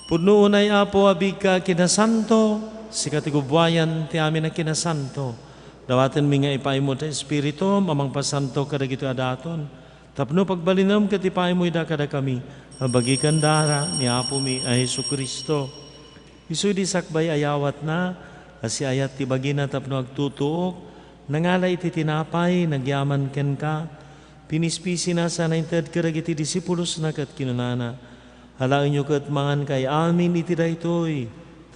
Puno unay Apo abig ka kinasanto, si katigubwayan ti amin na kinasanto. Dawaten mi nga ipaimo ta Espiritu, mamang pasanto kadagito adaton. Tapno pagbalinam ket ipaimo ida kada kami, abagikan dara ni Apo mi a Jesucristo. Isu di sakbay ayawat na, asi ayat ti bagina tapno agtutuok, nangalay iti tinapay, nagyaman ken ka, pinispisi na sa nainted karagiti disipulos na kat kinunana. Halain nyo kat mangan kay amin iti daytoy,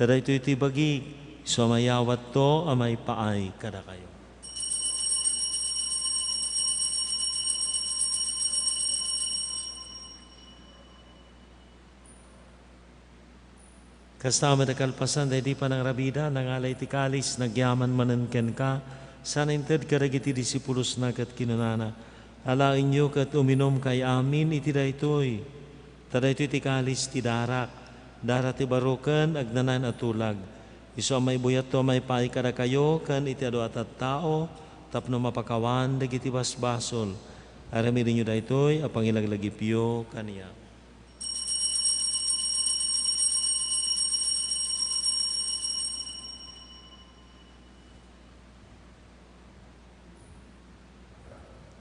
tadaytoy iti bagig, so mayawat to amay paay kada kayo. Kasama da kalpasan, dahil di pa ng rabida, nangalay ti kalis, nagyaman mananken ka, sana inted karagiti disipulos na kat kinunana. Alain nyo kat uminom kay amin iti daytoy. Tadaytoy ti kalis ti darak, darat ti baruken, agnanan at tulag. Iso may buyat to may paay kada kayo, kan iti ado at tao, tapno mapakawan, dagiti basbasol. Aramirin nyo daytoy, apangilaglagipyo kaniya.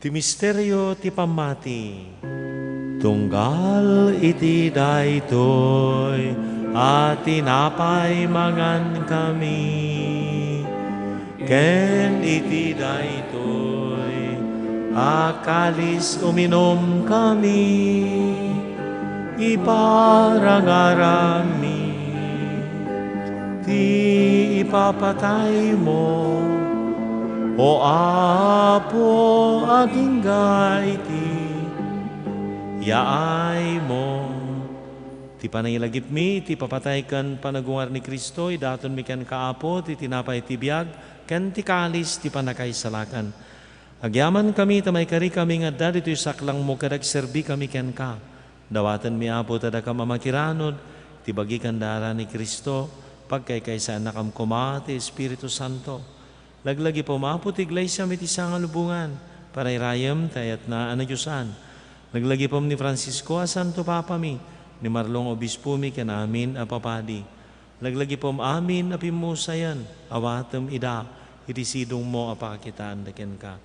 Ti misteryo ti pamati, tunggal iti daytoy, at tinapay mangan kami. Ken iti daytoy, akalis uminom kami, iparangarami, ti ipapatay mo, o Apo agingay ti yaay mo. Ti panangilagip mi, ti papatay kan panagungar ni Kristo, idaton mi kan kaapo, ti tinapay ti biyag, kan ti kalis ti panakaisalakan. Agyaman kami, tamay kari kami nga dad, ito'y saklang mo kadagserbi kami ken ka. Dawatan mi Apo tada ka mamakiranod, ti bagikan dara ni Kristo, pagkaykaysa nakam kuma, ti Espiritu Santo. Laglagi po maapot iglesia mit isang alubungan, para irayam tayat na anadyusan. Laglagi po ni Francisco a Santo Papa mi, ni Marlong Obispo mi kanamin a papadi. Laglagi po amin a pimusayan, awatem ida, itisidong mo apakitaan daken ka.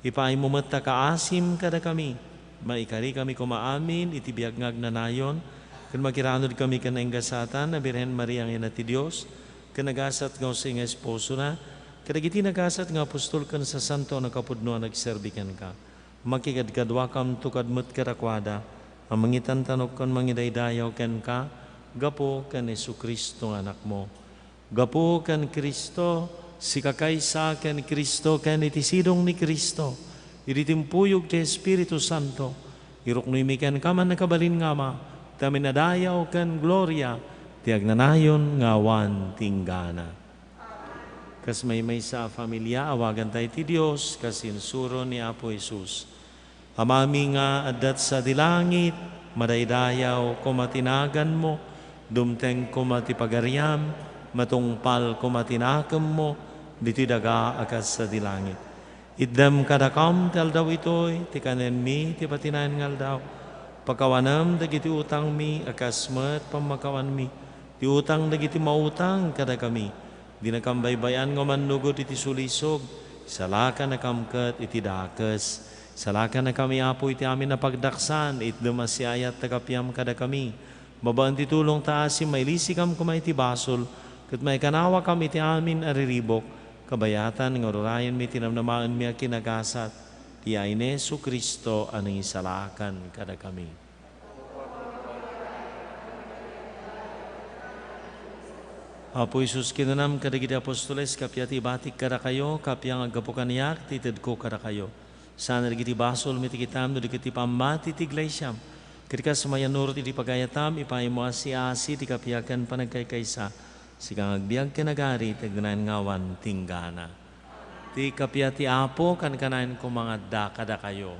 Ipaay mo mata kaasim kada kami, maikari kami kumaamin, itibiyag ngag na nayon, kan makiranod kami kanainggasatan na Birhen Maria ang ina ti Diyos, kanagasat nga using esposo na, kadagiti nagasat nga apostol kan sa santo na kapudno nagserbikan ka. Makikadkadwa kam tukadmet karakwada, ang mangitan tanok kan mangidaydayaw ken ka, gapo kan Yesu Kristo nga anak mo. Gapo kan Kristo, si kakaysa kan Kristo, kan itisidong ni Kristo. Iritimpuyog ti Espiritu Santo. Iruknuimikan ka man nakabalin nga ma, taminadayaw kan gloria, ti agnanayon ngawan tinggana. Kas may sa familia, awagan tayo ti Diyos, kasinsuro ni Apo Jesus. Amami nga adat sa dilangit, madaydayaw kumatinagan mo, dumteng kumatipagariam, matungpal kumatinakam mo, diti daga akas sa dilangit. Iddam kadakam tal daw itoy, ti kanen mi, ti patinayan ngal daw. Pagkawanam dagiti utang mi, akas met pamakawan mi, ti utang dagiti mautang kada kami. Di nakambaybayan nga manugod iti sulisog, salaka na kamkat iti dakes, salaka na kami apo iti amin na pagdaksan, it dumasyayat tagapyam kada kami. Babaan ti tulong taasim, may lisikam kumay ti basol, kat may kanawa kami iti amin ariribok, kabayatan nga rurayan mi tinamnamaan mi a kinagasat, ti ayne Jesu Kristo anang isalakan kada kami. Apo Isus kinanam kadagiti apostoles, kapya ti batik kada kayo, kapya nga agapo kaniyak, titid ko kada kayo. Sana digiti basol mitikitam, no digiti pamati ti iglesyam. Ketika semayan nurut iti pagayatam, ipay mo asi-asi ti kapyakan panagkaykaysa. Sikang agbiag kanagari, tagnayan ngawan tinggana. Ti kapya ti apo, kan-kanayan ko mga dakada kayo.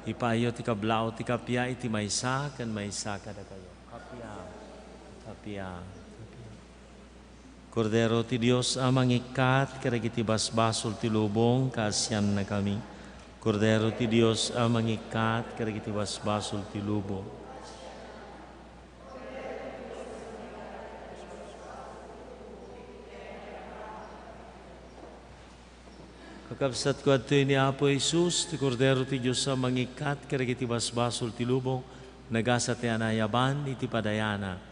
Ipayo ti kablao ti kapya, iti maysa, kan maysa kada kayo. Kapya. Kordero ti Dios amang ikat, karagiti basbasol ti lubong, kasyan na kami. Kordero ti Dios amang ikat, karagiti basbasol ti lubong. Kakabsat ko at ni Apo Jesus, ti Kordero ti Dios amang ikat, karagiti basbasol ti lubong, nagasa ti anayaban, iti padayana.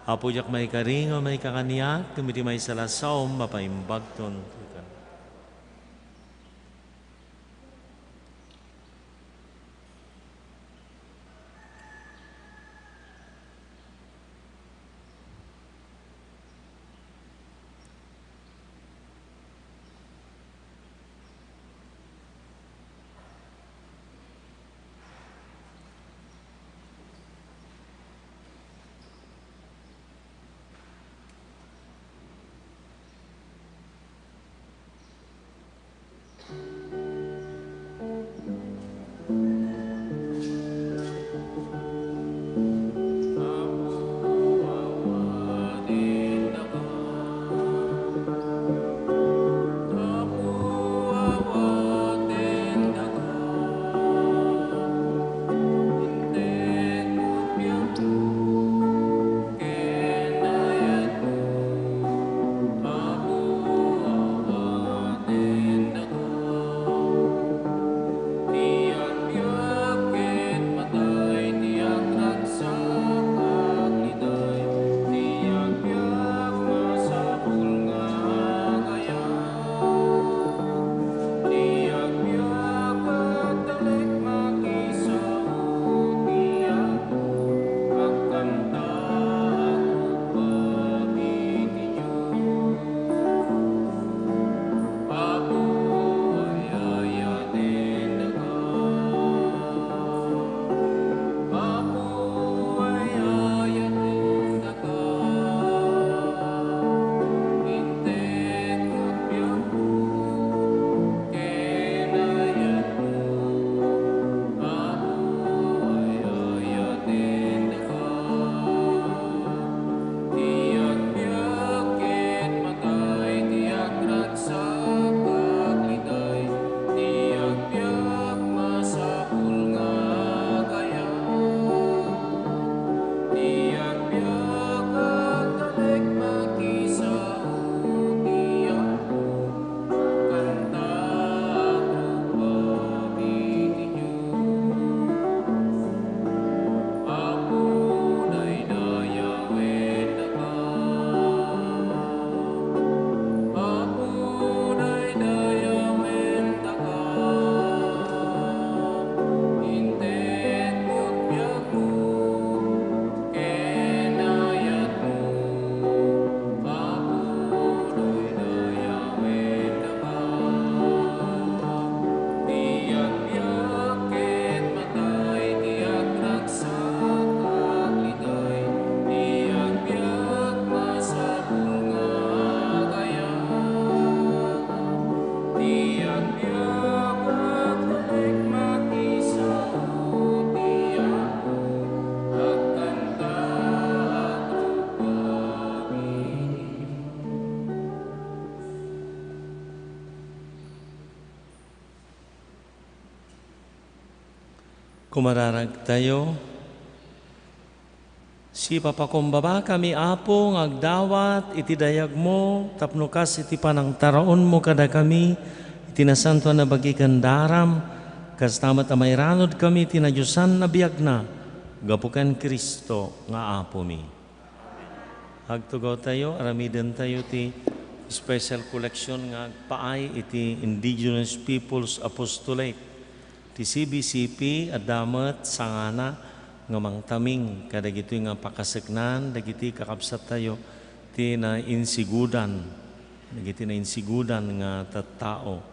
Apo jak may karingo, may kakaniyak, kumiti may salasaw, mapaimbagton. Kumararag tayo. Si papakumbaba kami apo ngagdawat iti dayag mo tapno kas iti panang taraon mo kada kami iti nasanto na bagikan daram kas tamat amayranod kami tinadyusan na biyag na gapukan Kristo nga apo mi. Hagtugaw tayo, aramiden tayo ti special collection nga paay iti Indigenous Peoples Apostolate ti CBCP adamet sangana nga mangtaming kadagito nga pakasegnan dagiti kakabsat tayo ti na insigudan dagiti na insigudan nga tattao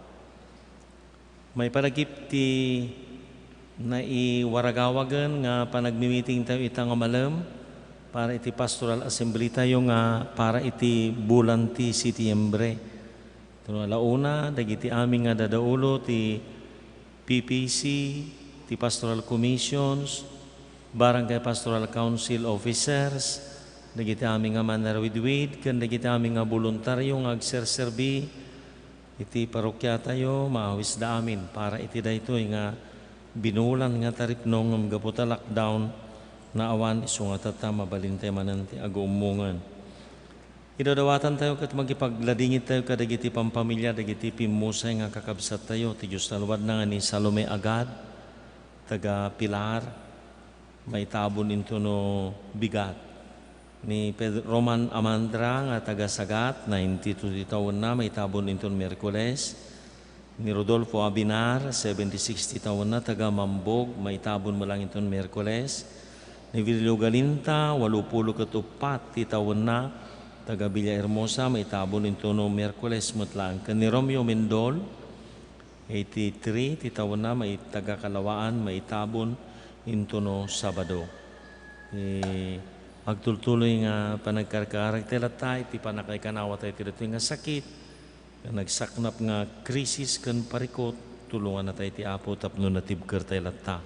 may paragip ti na iwaragawagan nga panagmimiting tayo ita nga malam para iti pastoral assembly tayo nga para iti bulan ti Setyembre. Launa dagiti aming nga dadaulo ti PPC ti Pastoral Commissions Barangay Pastoral Council Officers, dagiti aming nga manarwidwid, kan dagiti aming nga voluntaryo nga agserserbi, iti parokya tayo, maawis da amin, para iti daytoy nga binulan nga taripnong ng gaputa lockdown na awan iso nga tata mabalintay mananti aguumungan. Idadawatan tayo kat magipagladingit tayo kadagiti pampamilya, dagiti pimusay nga kakabsat tayo, ti Diyos talwad na nga ni Salome Agad, taga Pilar, may tabon into no bigat ni Roman Amandra nga taga Sagat 92 taon na may tabon into no Miyerkules ni Rodolfo Abinar 70-60 taon na taga Mambog may tabon mo lang into no Miyerkules ni Virgilio Galinta 84 taon na taga Villahermosa may tabon into no Miyerkules mutlang ni Romeo Mendol 83 taon na may taga Kalawaan may tabon into no Sabado. Magtultuloy nga panagkarkarag tilata iti panakay kanawa tayo dito nga sakit nagsaknap nga krisis kan parikot tulungan na tayo ti Apo tapno natibker tayo lata.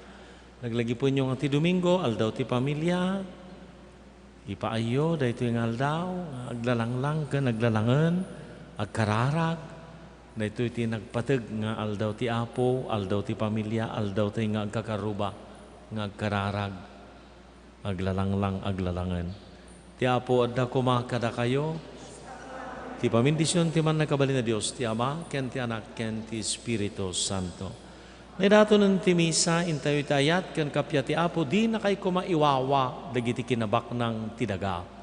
Naglagi po inyo nga ti Domingo aldaw ti pamilya ipaayo dahito yung aldaw aglalanglang ka naglalangan agkararag dahito iti nagpatag nga aldaw ti Apo aldaw ti pamilya aldaw tayo nga agkakaruba ngagkararag aglalangan ti Apo adda kumakada kayo ti pamindisyon ti man nagkabali na Dios ti Ama ken ti Anak ken ti Espiritu Santo naidato ng ti misa intayo itayat ken kapya ti Apo di na kay kumaiwawa dagiti kinabak ng tidaga.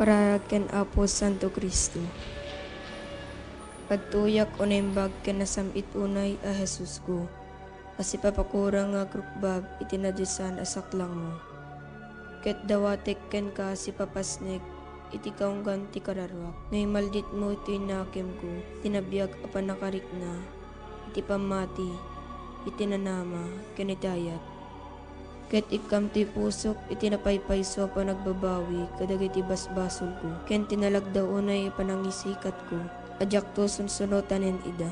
Kararag ken Apo Santo Cristo. Pagtuyak o naimbag ken nasamit unay a Jesus ko. Kasi papakurang nga krukbab itinadyasan asaklang mo. Ket dawatek ken ka si papasnek iti kaunggan ti kararwak. Ngay maldit mo iti nakem ko, tinabiyag apan nakarik na, iti pamati, iti nanama, ken itayat. Ket ikam ti pusok iti napaypayso pa nagbabawi kadagiti basbasol ko. Ken tinalagda unay panangisikat ko. Adyak to sunsunotanen ida.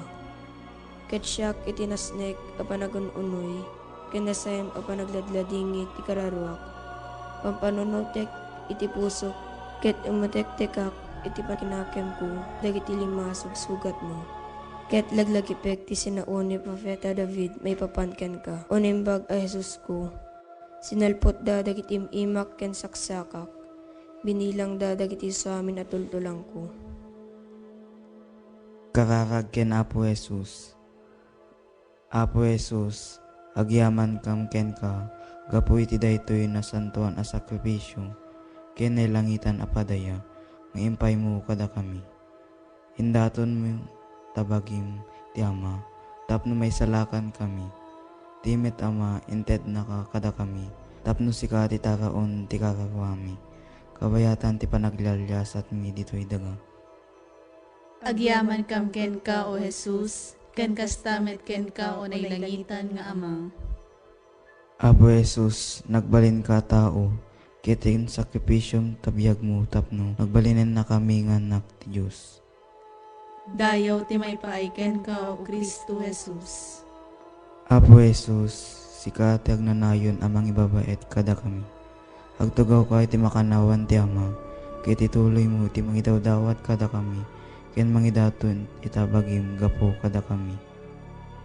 Ket siyak iti nasnek a panagununoy. Ken nasayam a panagladladingit ti kararuak. Pampanunutek iti pusok. Ket umutek-tekak iti pakinakem ko. Dagiti lima sugsugat mo. Ket laglagipek ti sinauni Profeta David may papanken ka. Unimbag a Jesus ko. Sinalpot da dagiti imak ken saksakak. Binilang da dagiti sa amin at tultulang ko. Kararag ken Apo Jesus. Apo Jesus, agyaman kam ken ka, gapu iti daytoy na santuan a sakripisyo, ken langitan a padaya, nga impay mo kada kami. Hindaton mo tabagim ti Ama, tapno may salakan kami. Timet Ama, inted na ka kada kami, tapno sika ti taraon ti karawami. Kabayatan ti panaglalyas at mi dito'y daga. Agyaman kam ken ka, O Jesus, ken kastamet ken ka, o nailangitan nga Ama. Apo Jesus, nagbalin ka tao, kiting sakripisyong tabiyag mo tapno, nagbalinin na kami nga anak ti Diyos. Dayaw ti may paaiken ka, O Kristo Jesus. Apo Jesus, sika ti agnanayon amang ibabait kada kami. Agtugaw ka iti makanawan ti Ama, kiti tuloy mo ti mangidawdawat kada kami, ken mangidaton itabagim gapo kada kami.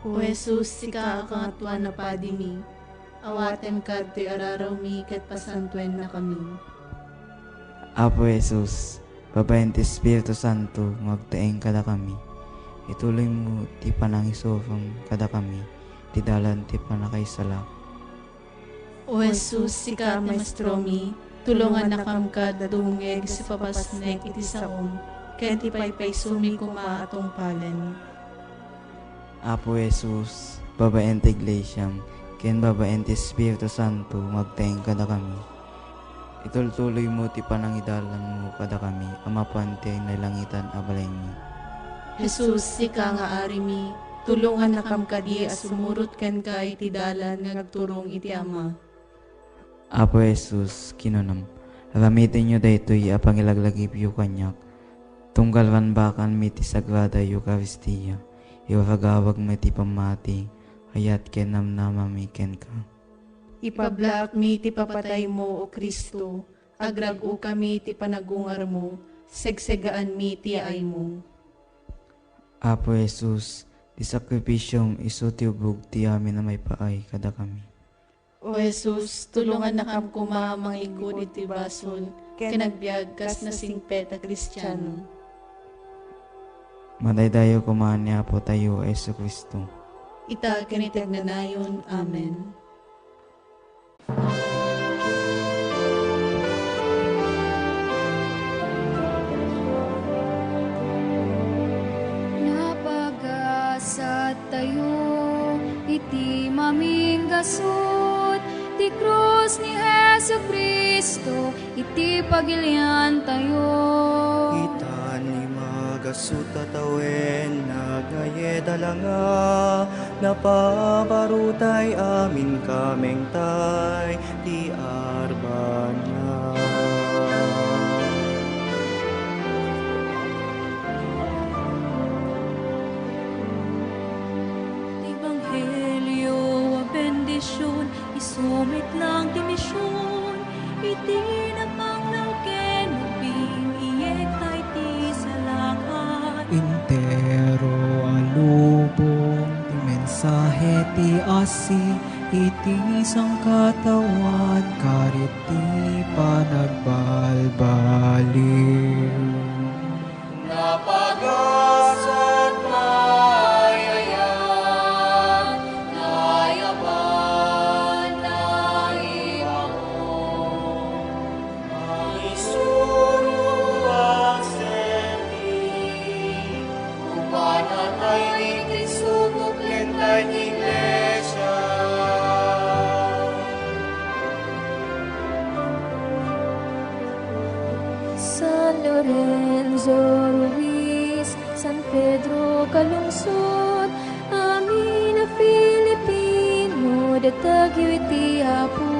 O Jesus, sika akangatuan na padi mi, awaten ka ti araraw mi ket pasantuen na kami. Apo Jesus, babaen ti Espiritu Santo, magtaeng kada kami. Ituloy mo ti panangisofang kada kami, ti dalan ti panakaisala. O Jesus, sika ti Maestro mi, tulungan na kam ka dadungeg si papasnek iti saom, ken ti paypaysumi kuma atong palen. Apo Jesus, babaen ti Iglesyam, ken babaen ti Espiritu Santo, magtaeng kada kami. Itultuloy mo ti panangidalan mo kada kami, amapan ti nailangitan abalay mi. Jesus, sika nga ari mi, tulungan na kam kadi as sumurot ken ka iti dalan nga nagturong iti Ama. Apo Jesus, kinunam, ramitin nyo daytoy apangilaglagip yu kanyak, tunggalwan bakan mi ti Sagrada Eucharistia, iwaragawag mi ti pamati, hayat ken namnama mi ken ka. Ipablak mi ti papatay mo, O Kristo, agragu kami ti panagungar mo, segsegaan mi ti ay mo. Apo Jesus, ti sakripisyong isu ti ubog ti amin na may paay kada kami. O Jesus, tulungan na kam kuma mangigod iti basol, ken nagbiag kas na singpet a Kristiyano. Madaydayo kumaan ni Apo tayo, Yesu Kristo. Ita kinitag na nayon. Amen. Napagasat tayo, iti maming gasot, ti krus ni Jesu Kristo, iti pagilian tayo. Ita ni magasuta tawen, nagayedalanga, napabarutay amin kameng tay, ti arbanya. Ebanghelyo a bendisyon, isumit lang ti misyon, iti napanglaw ken ubing iyek tay ti salakan. Intero alubong ti mensahe ti asi, iti sangkatawan karit ti panagbalbaliw. Napagasat mayayan, nayaman na ibangon, ang isuruan senti, upanatay ni subok lentay Iglesia. San Lorenzo Ruiz, San Pedro Calungsod, amin na Filipino, datag iti Apo